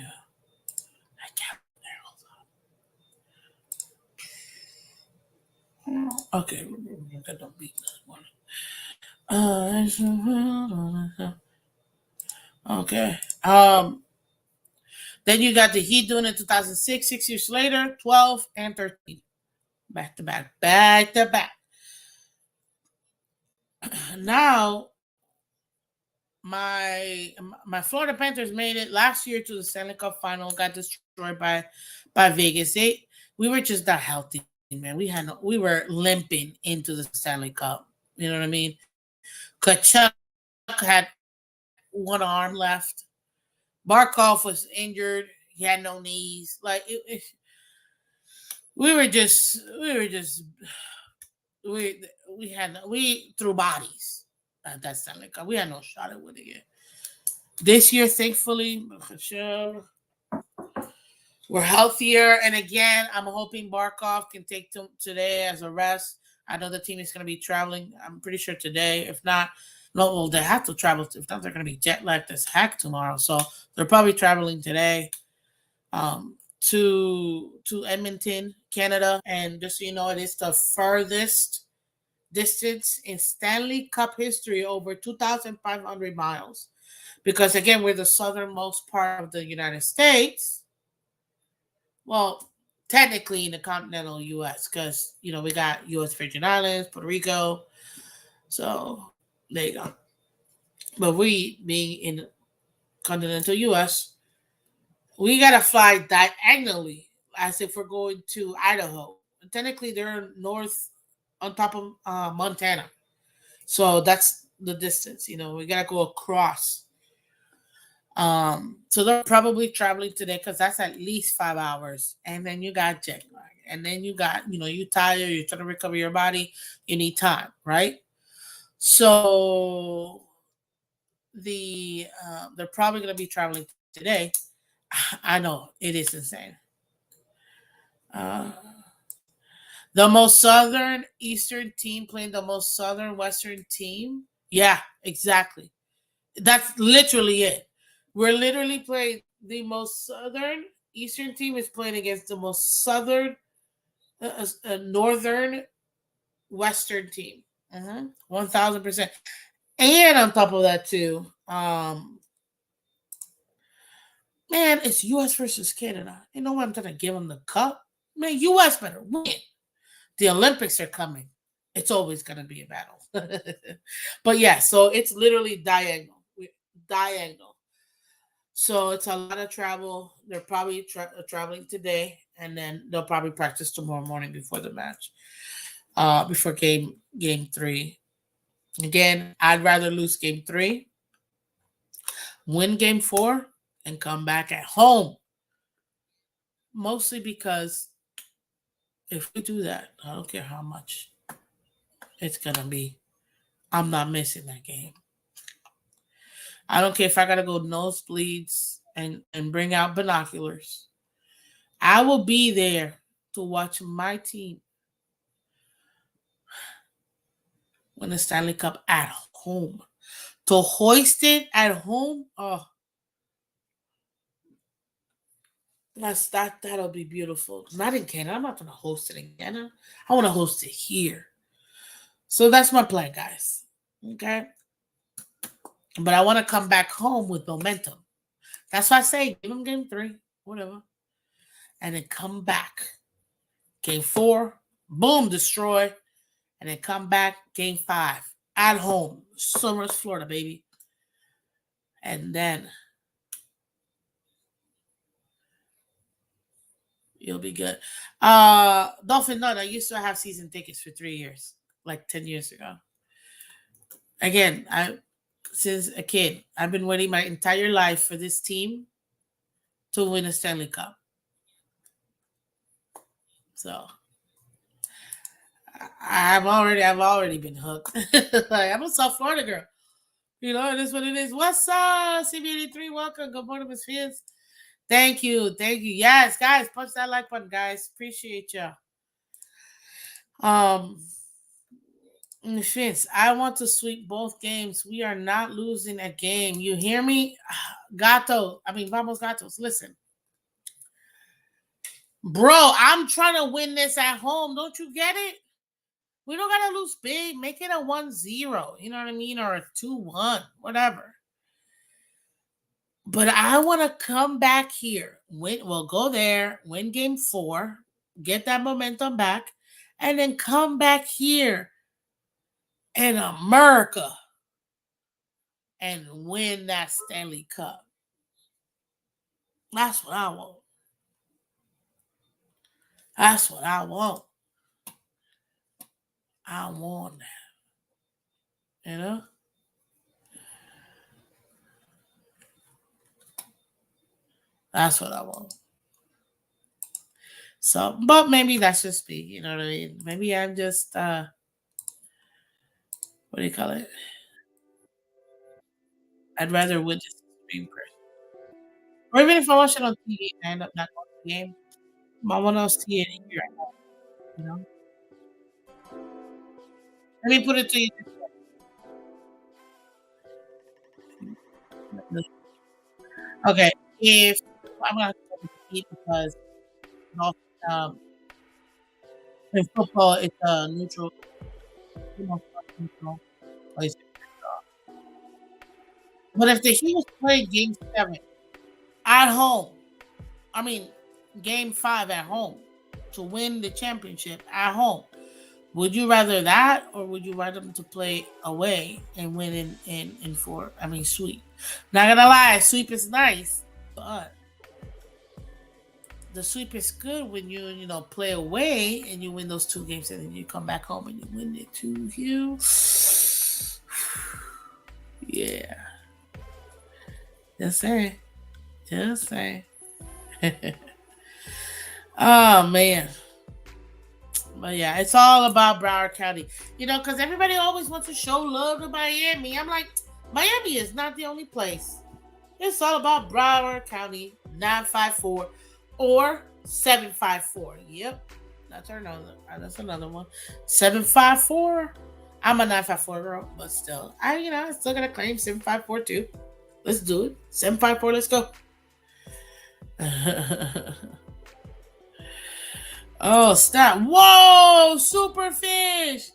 okay, got no beat this morning. Okay. Then you got the Heat doing it 2006, 6 years later, 12 and 13. Back to back, back to back. Now, my Florida Panthers made it last year to the Stanley Cup final, got destroyed by Vegas. We were just not healthy, man. We were limping into the Stanley Cup. You know what I mean? Kachuk had one arm left. Barkov was injured. He had no knees. Like we were just we threw bodies at that Stanley Cup. We had no shot at winning it. This year, thankfully, we're healthier. And again, I'm hoping Barkov can take today as a rest. I know the team is going to be traveling. I'm pretty sure today. If not, no, well, they have to travel. If not, they're going to be jet lagged as heck tomorrow. So they're probably traveling today to Edmonton, Canada. And just so you know, it is the furthest distance in Stanley Cup history, over 2,500 miles. Because again, we're the southernmost part of the United States. Well, technically in the continental U.S. because we got U.S. Virgin Islands, Puerto Rico. So there you go. But we being in continental U.S., we gotta fly diagonally as if we're going to Idaho. Technically, they're north on top of Montana. So that's the distance. We gotta go across. So they're probably traveling today because that's at least 5 hours, and then you got jet lag, and then you got you tired, you're trying to recover your body, you need time, right? So they're probably gonna be traveling today. I know it is insane. Uh, the most southern Eastern team playing the most southern Western team. Yeah, exactly. That's literally it. We're literally playing the most southern Eastern team is playing against the most southern northern Western team. 1,000%. And on top of that too, man, it's U.S. versus Canada. You know what? I'm trying to give them the cup. Man, U.S. better win. The Olympics are coming. It's always going to be a battle. But yeah, so it's literally diagonal. Diagonal. So it's a lot of travel. They're probably traveling today, and then they'll probably practice tomorrow morning before the match, before game 3. Again, I'd rather lose game 3, win game 4, and come back at home. Mostly because if we do that, I don't care how much it's gonna be. I'm not missing that game. I don't care if I gotta go nosebleeds and bring out binoculars. I will be there to watch my team win the Stanley Cup at home. To hoist it at home, oh, that'll be beautiful. Not in Canada. I'm not gonna host it in Canada. I want to host it here. So that's my plan, guys. Okay. But I want to come back home with momentum. That's why I say give them game 3, whatever. And then come back. Game 4, boom, destroy. and then come back game 5 at home, Somers, Florida, baby. And then you'll be good. Dolphin, no, I used to have season tickets for 3 years, like 10 years ago. Again, since a kid, I've been waiting my entire life for this team to win a Stanley Cup. So I've already been hooked. Like, I'm a South Florida girl. You know, it is what it is. What's up, CB83? Welcome. Good morning, Miss Phins. Thank you. Yes, guys, punch that like button, guys. Appreciate you. Phins, I want to sweep both games. We are not losing a game. You hear me? Vamos Gatos. Listen. Bro, I'm trying to win this at home. Don't you get it? We don't gotta lose big. Make it a 1-0. You know what I mean? Or a 2-1. Whatever. But I want to come back here. Go there, win game 4, get that momentum back, and then come back here in America and win that Stanley Cup. That's what I want. That's what I want. I want that. You know? That's what I want. So, but maybe that's just me. You know what I mean? Maybe I'm just, what do you call it? I'd rather win this stream person. Or even if I watch it on TV and I end up not going to the game, I want to see it here at home. You know? Let me put it to you this way. Okay, if I'm gonna compete because in football it's a neutral, neutral place. But if the Heat play Game 7 at home, I mean Game 5 at home to win the championship at home, would you rather that, or would you rather them to play away and win in 4? I mean, sweep. Not gonna lie, sweep is nice, but the sweep is good when you play away and you win those 2 games, and then you come back home and you win it too. Yeah. Just saying. Oh man. But yeah, it's all about Broward County. Because everybody always wants to show love to Miami. I'm like, Miami is not the only place. It's all about Broward County 954 or 754. Yep. That's another one. 754. I'm a 954 girl, but still. I still gotta claim 754 too. Let's do it. 754, let's go. Oh, stop. Whoa, Superfish.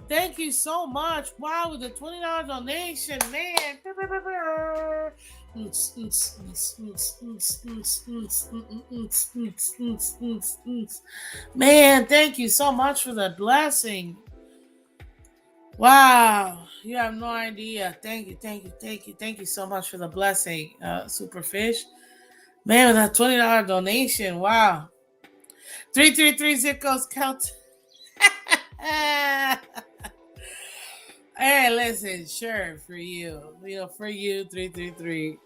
Thank you so much. Wow, with the $20 donation, man. Man, thank you so much for the blessing. Wow, you have no idea. Thank you so much for the blessing, Superfish. Man, with that $20 donation, wow. 333 zip codes count. Hey, listen, sure, for you, 333,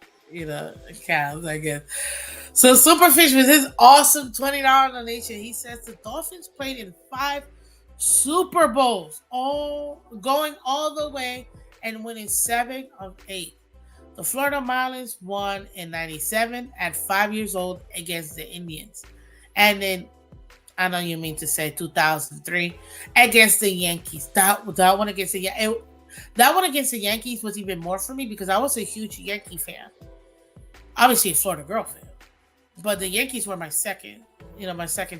counts, I guess. So Superfish with his awesome $20 donation, he says the Dolphins played in 5 Super Bowls, going all the way and winning 7 of 8. The Florida Marlins won in 97 at 5 years old against the Indians. And then, I know you mean to say 2003 against the Yankees. That one against the Yankees was even more for me because I was a huge Yankee fan. Obviously a Florida girl fan. But the Yankees were my second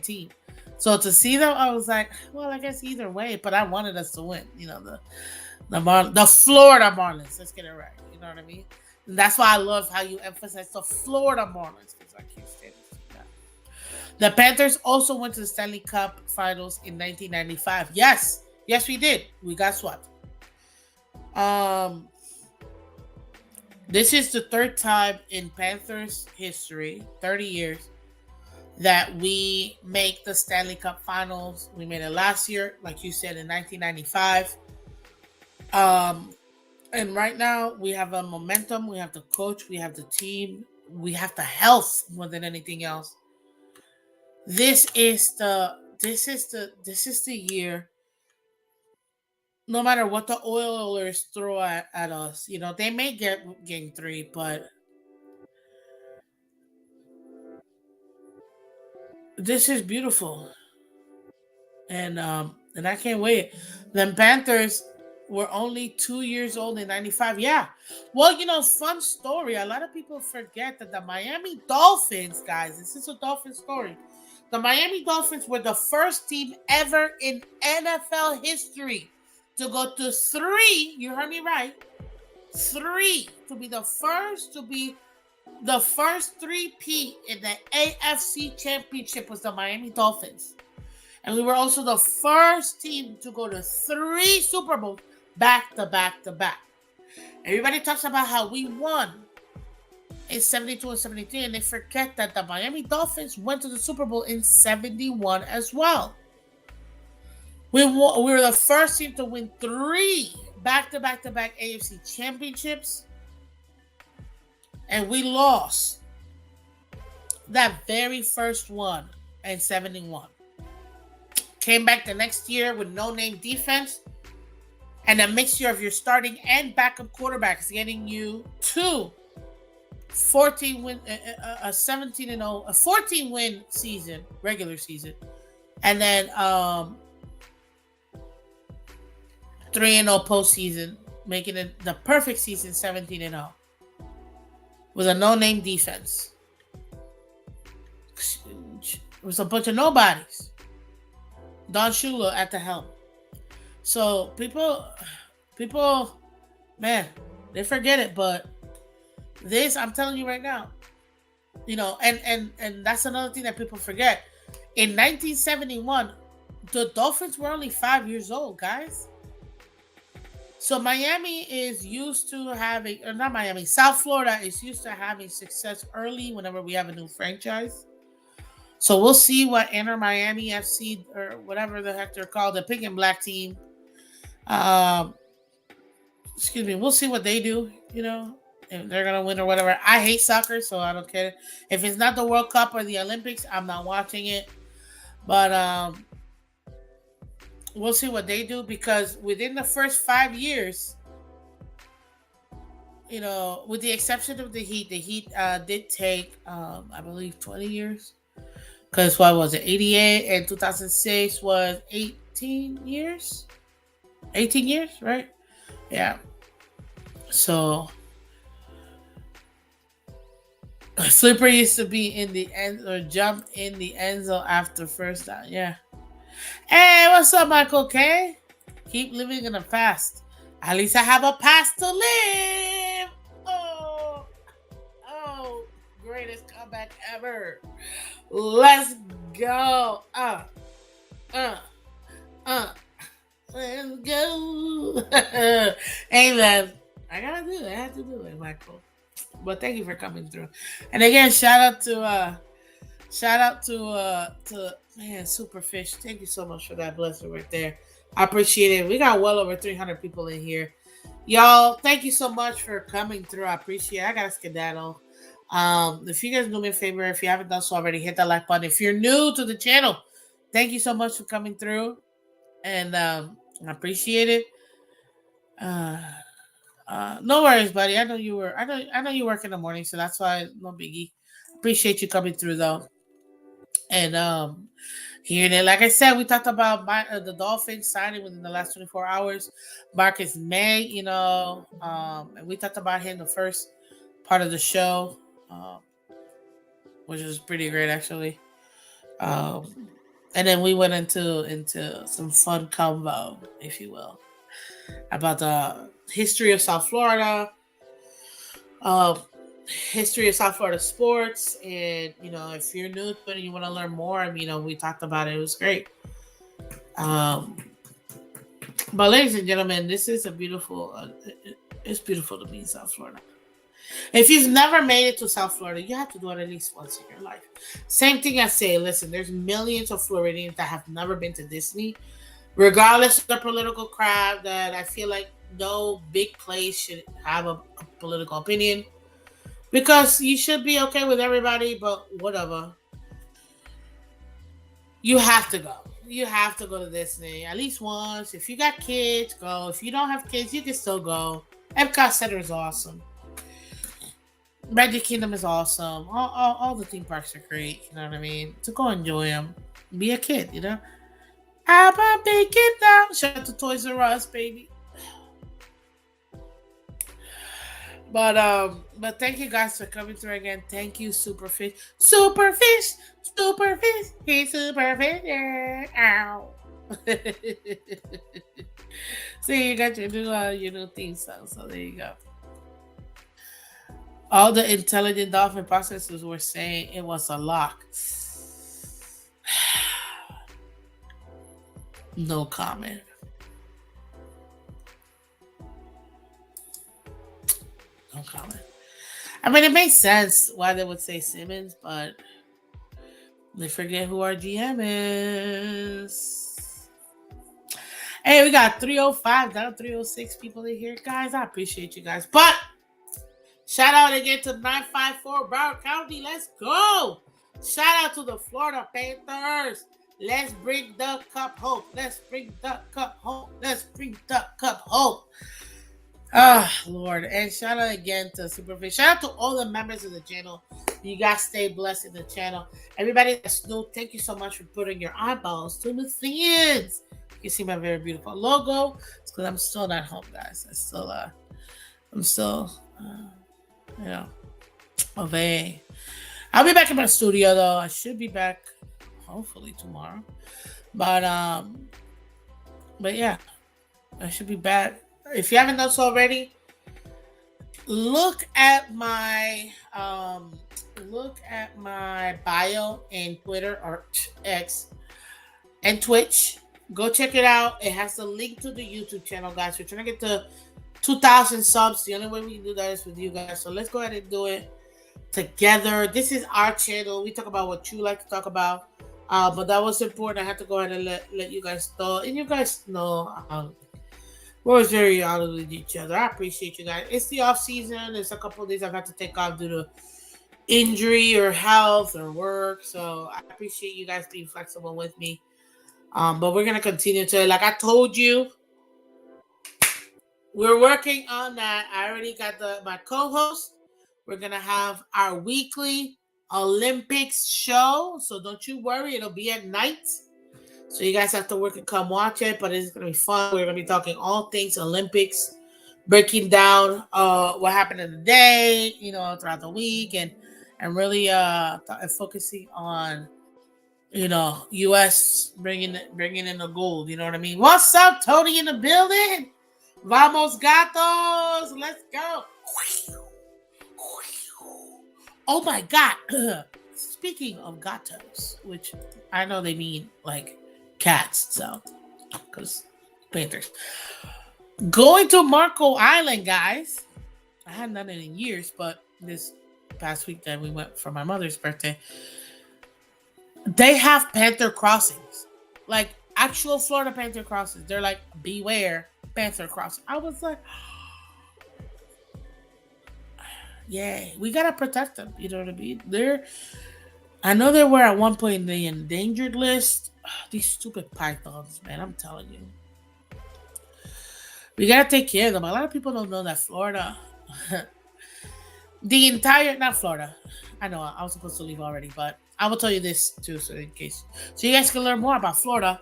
team. So to see them, I was like, well, I guess either way, but I wanted us to win. The Florida Marlins. Let's get it right. You know what I mean? And that's why I love how you emphasize the Florida Marlins, because I can't stand it. The Panthers also went to the Stanley Cup Finals in 1995. Yes, Yes, we did. We got swept. Um, this is the third time in Panthers history, 30 years, that we make the Stanley Cup Finals. We made it last year, like you said, in 1995. Um, and right now we have a momentum. We have the coach. We have the team. We have the health more than anything else. This is the year. No matter what the Oilers throw at us, they may get game three, but this is beautiful. And I can't wait. Then Panthers were only 2 years old in '95. Yeah. Well, fun story. A lot of people forget that the Miami Dolphins, guys, this is a Dolphin story. The Miami Dolphins were the first team ever in NFL history to go to three. You heard me right. Three to be the first three-peat in the AFC Championship was the Miami Dolphins. And we were also the first team to go to three Super Bowls back to back to back. Everybody talks about how we won in 72 and 73, and they forget that the Miami Dolphins went to the Super Bowl in 71 as well. We were the first team to win three back to back to back AFC championships, and we lost that very first one in 71. Came back the next year with no name defense and a mixture of your starting and backup quarterbacks getting you to 14 win, a 17 and 0, a 14 win season, regular season, and then 3 and 0 postseason, making it the perfect season, 17 and 0, with a no name defense. It was a bunch of nobodies. Don Shula at the helm. So people, man, they forget it. But this, I'm telling you right now, and that's another thing that people forget. In 1971, the Dolphins were only 5 years old, guys. So Miami is used to having, or not Miami, South Florida is used to having success early whenever we have a new franchise. So we'll see what Inter Miami FC or whatever the heck they're called, the pink and black team. Um, excuse me. We'll see what they do. If they're gonna win or whatever. I hate soccer, so I don't care. If it's not the World Cup or the Olympics, I'm not watching it. But we'll see what they do because within the first 5 years, with the exception of the Heat did take, I believe, 20 years. Because what was it? 88 and 2006 was 18 years? 18 years, right? Yeah. So, Slipper used to be in the end or jump in the end zone after first down. Yeah. Hey, what's up, Michael K? Keep living in the past. At least I have a past to live. Oh, greatest comeback ever. Let's go. Let's go. Hey, man. I gotta do it. I have to do it, Michael. But thank you for coming through. And again, shout out to man, Superfish. Thank you so much for that blessing right there. I appreciate it. We got well over 300 people in here. Y'all, thank you so much for coming through. I appreciate it. I got a skedaddle. If you guys do me a favor, if you haven't done so already, hit that like button. If you're new to the channel, thank you so much for coming through. And I appreciate it. No worries, buddy. I know you work in the morning, so that's why no biggie. Appreciate you coming through though. And hearing it, like I said, we talked about the Dolphins signing within the last 24 hours. Marcus Maye, and we talked about him the first part of the show, which was pretty great actually. And then we went into some fun combo, if you will, about the history of South Florida, history of South Florida sports, and if you're new to it and you want to learn more, we talked about it. It was great. But ladies and gentlemen, this is a beautiful. It's beautiful to be in South Florida. If you've never made it to South Florida, you have to do it at least once in your life. Same thing I say. Listen, there's millions of Floridians that have never been to Disney, regardless of the political crowd. That I feel like no big place should have a political opinion because you should be okay with everybody, but whatever. You have to go. You have to go to Disney at least once. If you got kids, go. If you don't have kids, you can still go. Epcot Center is awesome. Magic Kingdom is awesome. All the theme parks are great. You know what I mean? To go enjoy them. Be a kid, you know? I'm a big kid now. Shout out to Toys R Us, baby. But thank you guys for coming through again. Thank you, Superfish. Superfish! Superfish! He's Superfish! Yeah. Ow. See, you got your new theme song, so there you go. All the intelligent dolphin processors were saying it was a lock. No comment. No comment. I mean, it makes sense why they would say Simmons, but they forget who our GM is. Hey, we got 305 down, 306 people in here, guys. I appreciate you guys. But shout out again to 954 Broward County. Let's go. Shout out to the Florida Panthers. Let's bring the cup home. Let's bring the cup home. Let's bring the cup home. Oh, Lord. And shout out again to Superfish. Shout out to all the members of the channel. You guys stay blessed in the channel. Everybody that's new, thank you so much for putting your eyeballs to the Phins. You can see my very beautiful logo. It's because I'm still not home, guys. I'm still, you know, away. I'll be back in my studio, though. I should be back hopefully tomorrow. But yeah, I should be back. If you haven't done so already, look at my bio in Twitter or X and Twitch. Go check it out. It has the link to the YouTube channel, guys. We're trying to get to 2,000 subs. The only way we can do that is with you guys. So let's go ahead and do it together. This is our channel. We talk about what you like to talk about. But that was important. I had to go ahead and let you guys know. And you guys know we're always very honest with each other. I appreciate you guys. It's the off season. There's a couple of days I've had to take off due to injury or health or work. So I appreciate you guys being flexible with me. But we're gonna continue to, like I told you, we're working on that. I already got my co-host. We're gonna have our weekly Olympics show. So don't you worry, it'll be at night. So you guys have to work and come watch it, but it's gonna be fun. We're gonna be talking all things Olympics, breaking down what happened in the day, throughout the week, and really focusing on U.S. bringing in the gold. You know what I mean? What's up, Tony in the building? Vamos gatos, let's go. Oh my God! Speaking of gatos, which I know they mean like cats, so because Panthers going to Marco Island, guys. I hadn't done it in years, but this past week that we went for my mother's birthday, they have Panther crossings, like actual Florida Panther crossings. They're like, beware Panther crossing. I was like, yeah, we gotta protect them. You know what I mean? I know they were at one point in the endangered list. These stupid pythons, man, I'm telling you. We gotta take care of them. A lot of people don't know that Florida, not Florida. I know I was supposed to leave already, but I will tell you this too, so you guys can learn more about Florida.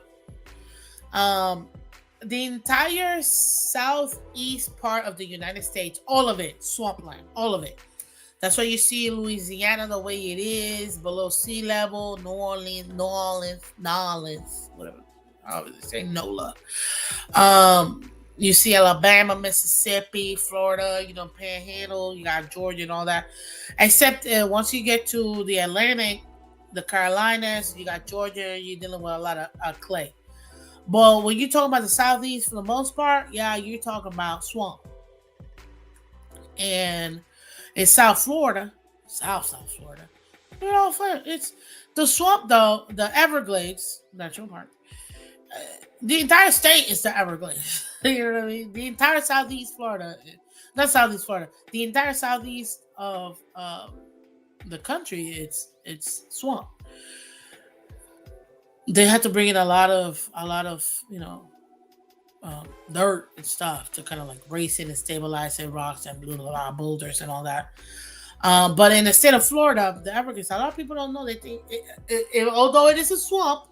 The entire southeast part of the United States, all of it, swampland, all of it. That's why you see Louisiana the way it is, below sea level, New Orleans, whatever. I always say NOLA. You see Alabama, Mississippi, Florida, Panhandle, you got Georgia and all that. Except once you get to the Atlantic, the Carolinas, you got Georgia, you're dealing with a lot of clay. But when you talk about the southeast, for the most part, yeah, you're talking about swamp. And in South Florida, South Florida, they're all flat. It's the swamp, though. The Everglades, National Park. The entire state is the Everglades. You know what I mean? The entire southeast Florida, not southeast Florida. The entire southeast of the country, it's swamp. They had to bring in a lot of dirt and stuff to kind of like race it and stabilize it, rocks and a lot of boulders and all that. But in the state of Florida, the Everglades, a lot of people don't know. They think, although it is a swamp,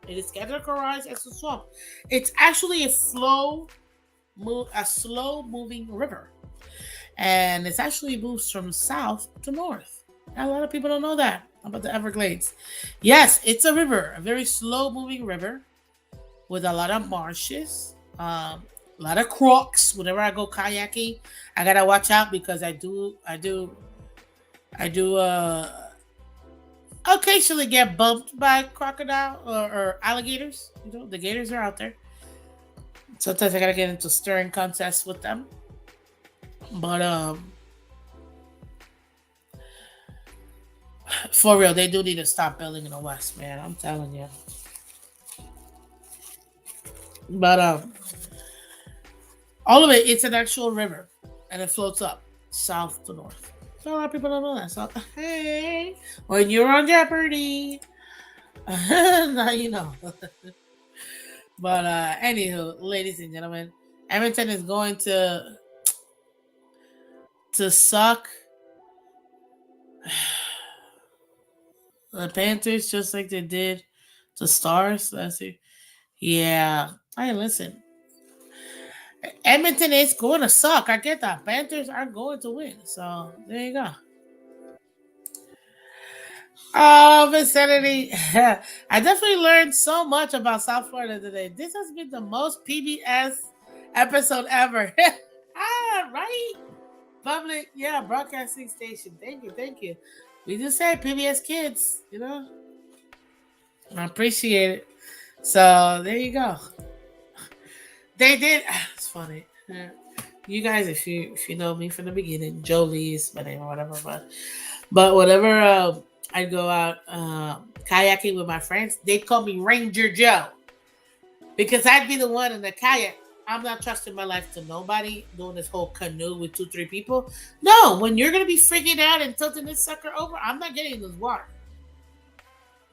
it is categorized as a swamp. It's actually a slow moving river, and it actually moves from south to north. And a lot of people don't know that about the Everglades. Yes, it's a river, a very slow moving river with a lot of marshes, a lot of crocs. Whenever I go kayaking, I gotta watch out because I do occasionally get bumped by crocodile or alligators. The gators are out there. Sometimes I gotta get into stirring contests with them. But for real, they do need to stop building in the west, man. I'm telling you. But all of it's an actual river, and it floats up south to north. So a lot of people don't know that. So hey, when you're on Jeopardy, now you know. But anywho, ladies and gentlemen, Edmonton is going to suck the Panthers just like they did the Stars last year. Yeah, I listen. Edmonton is going to suck. I get that. Panthers are going to win. So there you go. Oh, vicinity. I definitely learned so much about South Florida today. This has been the most PBS episode ever. Right? Public, yeah, broadcasting station. Thank you, thank you. We just said PBS Kids, I appreciate it. So there you go. They did. It's funny. You guys, if you know me from the beginning, Jolie is my name or whatever. But whatever, I go out kayaking with my friends. They call me Ranger Joe because I'd be the one in the kayak. I'm not trusting my life to nobody doing this whole canoe with 2-3 people. No, when you're gonna be freaking out and tilting this sucker over, I'm not getting in this water.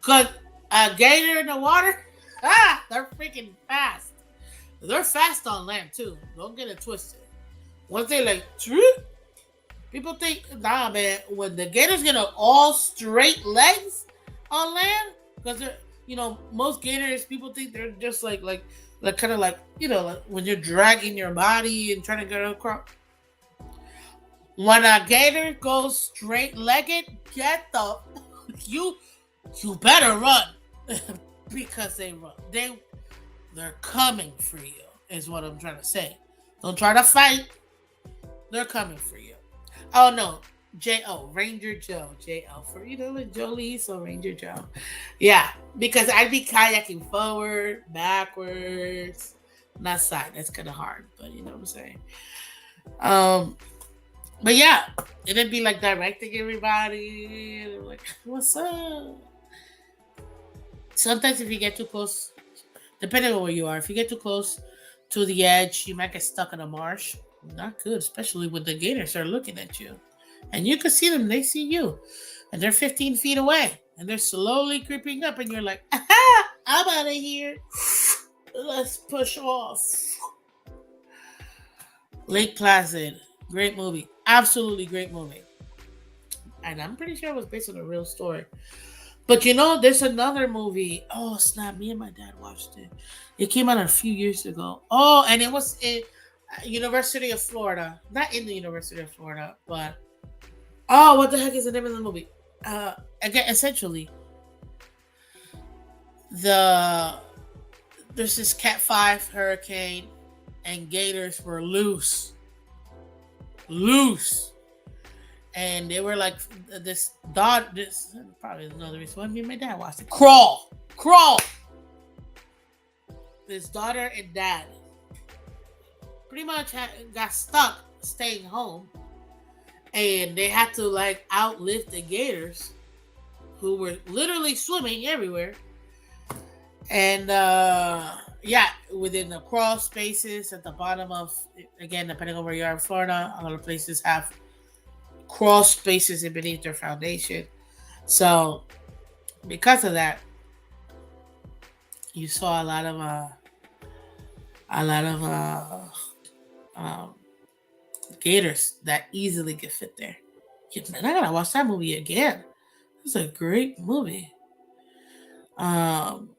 Cause a gator in the water, they're freaking fast. They're fast on land too. Don't get it twisted. Once they like, people think, nah, man. When the gators get all straight legs on land, because they're, most gators, people think they're just like kind of like, like when you're dragging your body and trying to get across. When a gator goes straight legged, get the you better run because they run. They're coming for you, is what I'm trying to say. Don't try to fight. They're coming for you. Oh no, J.O. Ranger Joe. J.O. for Jolie, so Ranger Joe. Yeah, because I'd be kayaking forward, backwards, not side. That's kind of hard, but you know what I'm saying. But yeah, it'd be like directing everybody, and like, what's up? Sometimes if you get too close, depending on where you are, if you get too close to the edge, you might get stuck in a marsh. Not good, especially when the gators are looking at you. And you can see them, they see you. And they're 15 feet away. And they're slowly creeping up, and you're like, aha, I'm out of here. Let's push off. Lake Placid. Great movie. Absolutely great movie. And I'm pretty sure it was based on a real story. But there's another movie. Oh, snap. Me and my dad watched it. It came out a few years ago. Oh, and it was in University of Florida. Not in the University of Florida, but... Oh, what the heck is the name of the movie? Again, essentially, there's this Cat 5 hurricane, and gators were loose. And they were like this dog. This probably another reason why me and my dad watched it. Crawl. His daughter and dad pretty much got stuck staying home, and they had to like outlive the gators, who were literally swimming everywhere. And yeah, within the crawl spaces at the bottom of, again, depending on where you are in Florida, a lot of places have crawl spaces in beneath their foundation. So because of that, you saw a lot of um, gators that easily get fit there. Yeah, man, I gotta watch that movie again. It's a great movie. Um,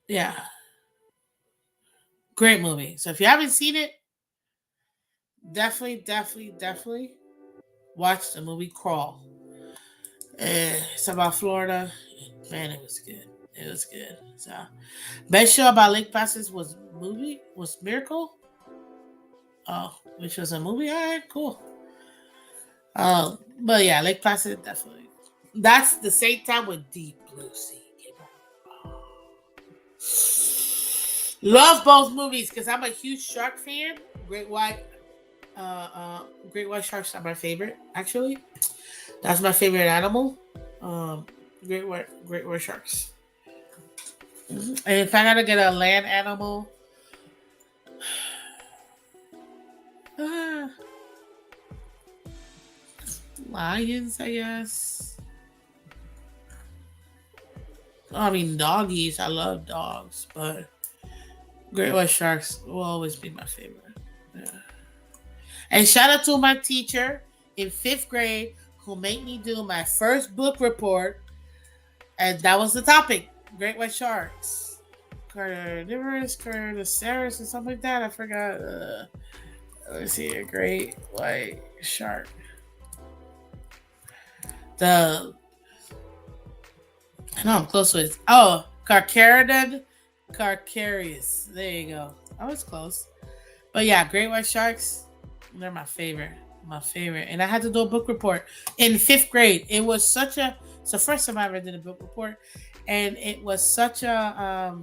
yeah, great movie. So if you haven't seen it, definitely watch the movie Crawl. It's about Florida. Man, it was good. It was good. So, best show about Lake Placid was Miracle. Oh, which was a movie. All right, cool. But yeah, Lake Placid definitely. That's the same time with Deep Blue Sea. Love both movies because I'm a huge shark fan. Great White, Great White sharks are my favorite. Actually, that's my favorite animal. Um, Great White sharks. And if I gotta get a land animal, uh, lions, I guess. I mean, doggies. I love dogs, but great white sharks will always be my favorite. Yeah. And shout out to my teacher in 5th grade who made me do my first book report, and that was the topic: great white sharks. Carnivorous, Carnoceros, or something like that. I forgot. Let's see, a great white shark. The I know I'm close with. Oh, Carcharodon, Carcharius. There you go. I was close. But yeah, great white sharks, they're my favorite. My favorite. And I had to do a book report in 5th grade. It's the first time I ever did a book report. And it was such a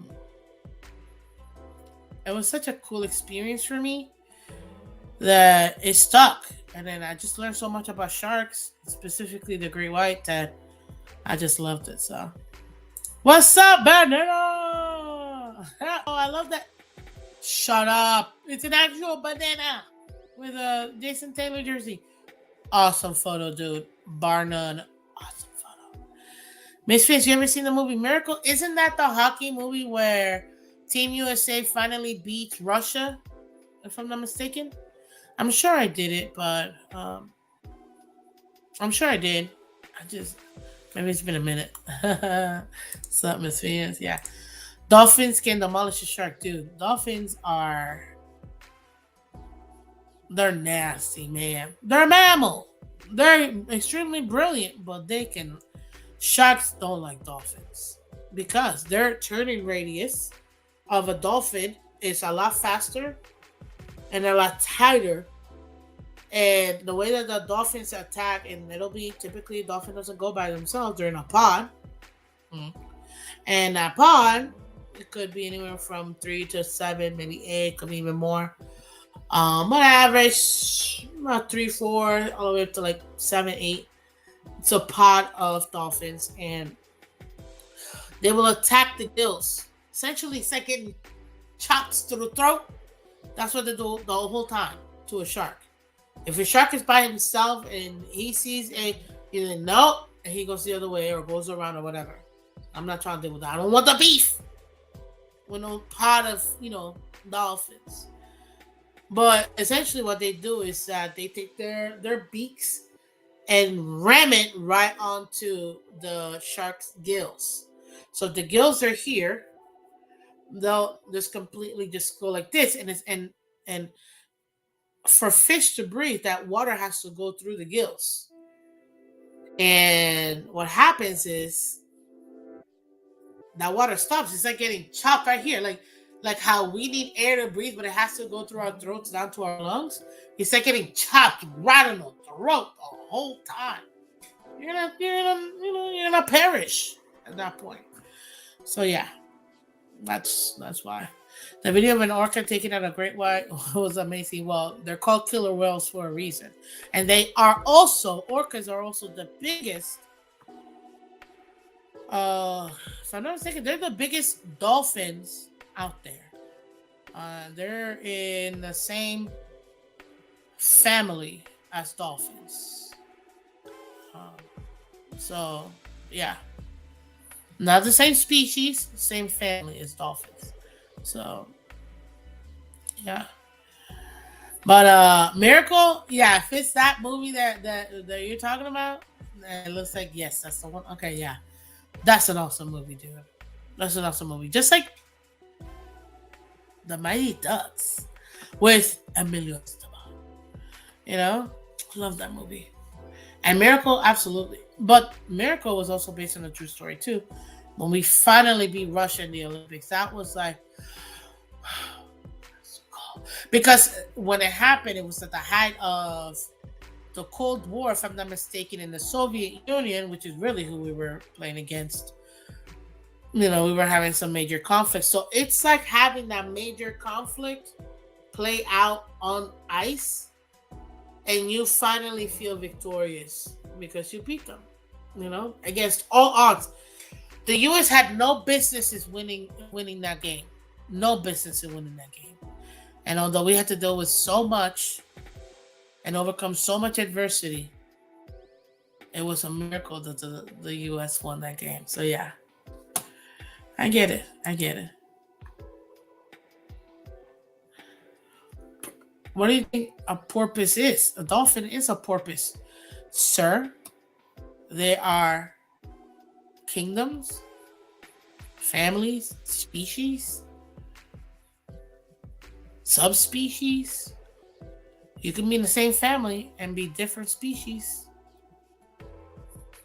cool experience for me that it stuck. And then I just learned so much about sharks, specifically the great white, that I just loved it. So, what's up, banana? Oh, I love that. Shut up! It's an actual banana with a Jason Taylor jersey. Awesome photo, dude. Bar none. Awesome photo. Miss Fish, you ever seen the movie Miracle? Isn't that the hockey movie where Team USA finally beats Russia? If I'm not mistaken, I'm sure I did it, but I'm sure I did. I just maybe it's been a minute. What's up, Miss Fans? Yeah. Dolphins can demolish a shark, dude. They're nasty, man. They're a mammal. They're extremely brilliant, but sharks don't like dolphins because their turning radius of a dolphin is a lot faster and a lot tighter. And the way that the dolphins attack, and it'll be typically, a dolphin doesn't go by themselves, they're in a pod. And that pod, it could be anywhere from 3 to 7, maybe 8, could be even more. On average, about 3, 4, all the way up to like 7, 8. It's a pod of dolphins, and they will attack the gills. Essentially, it's like getting chops to the throat. That's what they do the whole time to a shark. If a shark is by himself and he sees either no, and he goes the other way or goes around or whatever. I'm not trying to deal with that. I don't want the beef with no pod of, dolphins. But essentially what they do is that they take their beaks and ram it right onto the shark's gills. So if the gills are here, they'll just completely just go like this, and for fish to breathe, that water has to go through the gills. And what happens is that water stops. It's like getting chopped right here, like how we need air to breathe, but it has to go through our throats down to our lungs. It's like getting chopped right in the throat the whole time. You're gonna perish at that point. So yeah, that's why. The video of an orca taking out a great white was amazing. Well, they're called killer whales for a reason. And orcas are also the biggest, if I'm not mistaken, they're the biggest dolphins out there. They're in the same family as dolphins. Um, so, yeah. Not the same species, same family as dolphins. So, yeah. But Miracle, yeah, if it's that movie that you're talking about, it looks like yes, that's the one. Okay, yeah, that's an awesome movie, dude. That's an awesome movie. Just like the Mighty Ducks with Emilio Estevez. You know, love that movie. And Miracle, absolutely. But Miracle was also based on a true story too. When we finally beat Russia in the Olympics, that was like because when it happened, it was at the height of the Cold War, if I'm not mistaken, in the Soviet Union, which is really who we were playing against. You know, we were having some major conflicts. So it's like having that major conflict play out on ice and you finally feel victorious because you beat them, you know, against all odds. The US had no business winning that game. No business in winning that game. And although we had to deal with so much and overcome so much adversity, it was a miracle that the US won that game. So yeah. I get it. I get it. What do you think a porpoise is? A dolphin is a porpoise. Sir, there are kingdoms, families, species, subspecies. You can be in the same family and be different species.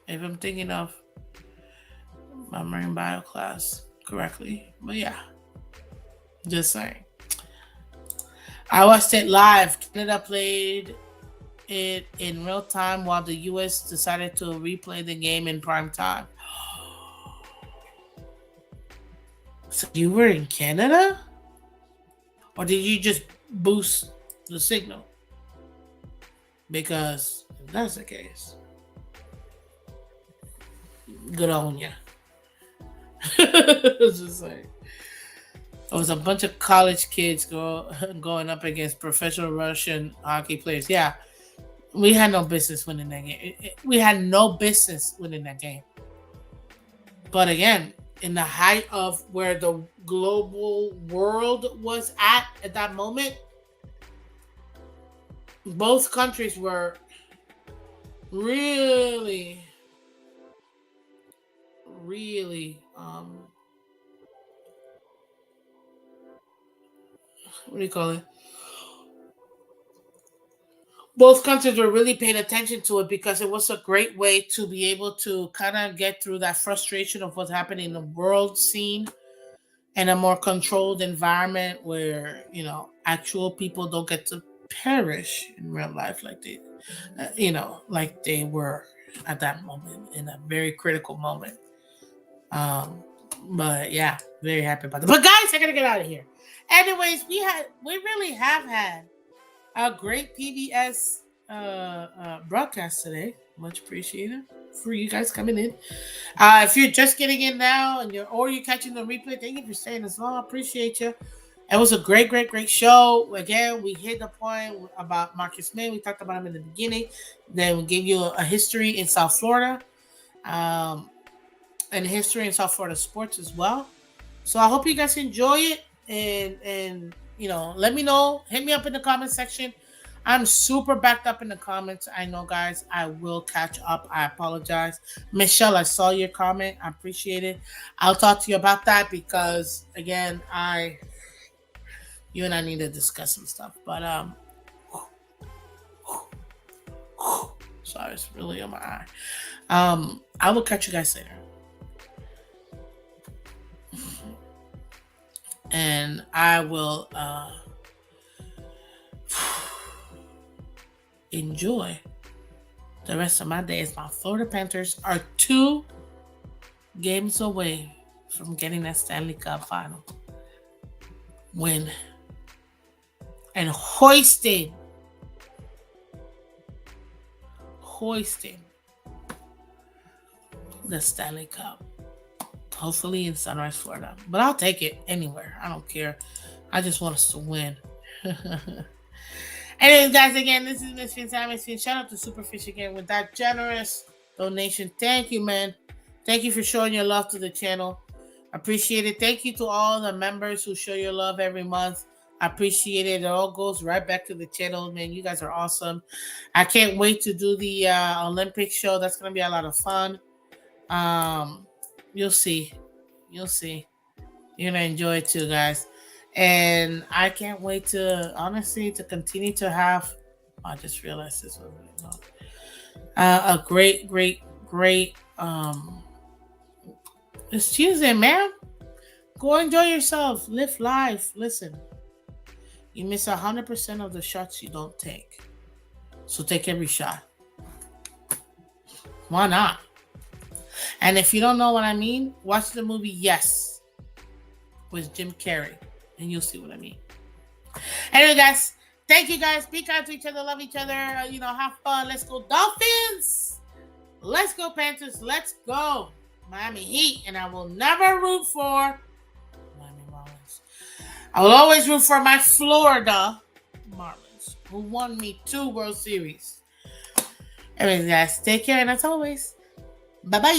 If I'm thinking of my marine bio class correctly. But yeah, just saying. I watched it live. Canada played it in real time while the US decided to replay the game in prime time. So you were in Canada? Or did you just boost the signal? Because if that's the case, good on ya. Just saying. It was a bunch of college kids going up against professional Russian hockey players. Yeah, we had no business winning that game. We had no business winning that game. But again, in the height of where the global world was at that moment, both countries were really what do you call it? Both countries were really paying attention to it because it was a great way to be able to kind of get through that frustration of what's happening in the world scene and a more controlled environment where, you know, actual people don't get to perish in real life like they, like they were at that moment in a very critical moment. Um, but yeah, very happy about that. But guys, I gotta get out of here. Anyways, we really have had a great PBS broadcast today. Much appreciated for you guys coming in. If you're just getting in now or you're catching the replay, thank you for staying as long. I appreciate you. It was a great show. Again, we hit the point about Marcus Maye. We talked about him in the beginning. Then we gave you a history in South Florida. And history in South Florida sports as well. So I hope you guys enjoy it and let me know. Hit me up in the comment section. I'm super backed up in the comments. I know, guys. I will catch up. I apologize. Michelle, I saw your comment. I appreciate it. I'll talk to you about that because, again, you and I need to discuss some stuff. But, sorry, it's really on my eye. I will catch you guys later. And I will enjoy the rest of my day as my Florida Panthers are 2 games away from getting that Stanley Cup final. win and hoisting the Stanley Cup. Hopefully in Sunrise, Florida. But I'll take it anywhere. I don't care. I just want us to win. Anyways, guys, again, this is Miss Phins. I'm Miss Phins. Shout out to Superfish again with that generous donation. Thank you, man. Thank you for showing your love to the channel. Appreciate it. Thank you to all the members who show your love every month. I appreciate it. It all goes right back to the channel, man. You guys are awesome. I can't wait to do the Olympic show. That's going to be a lot of fun. You'll see. You're going to enjoy it too, guys. And I can't wait to, honestly, to continue to have, I just realized this was really long. A great, it's Tuesday, man. Go enjoy yourself. Live life. Listen, you miss 100% of the shots you don't take. So take every shot. Why not? And if you don't know what I mean, watch the movie Yes with Jim Carrey, and you'll see what I mean. Anyway, guys, thank you, guys. Be kind to each other, love each other. Have fun. Let's go Dolphins. Let's go Panthers. Let's go Miami Heat. And I will never root for Miami Marlins. I will always root for my Florida Marlins, who won me 2 World Series. Anyways, guys, take care, and as always, bye-bye.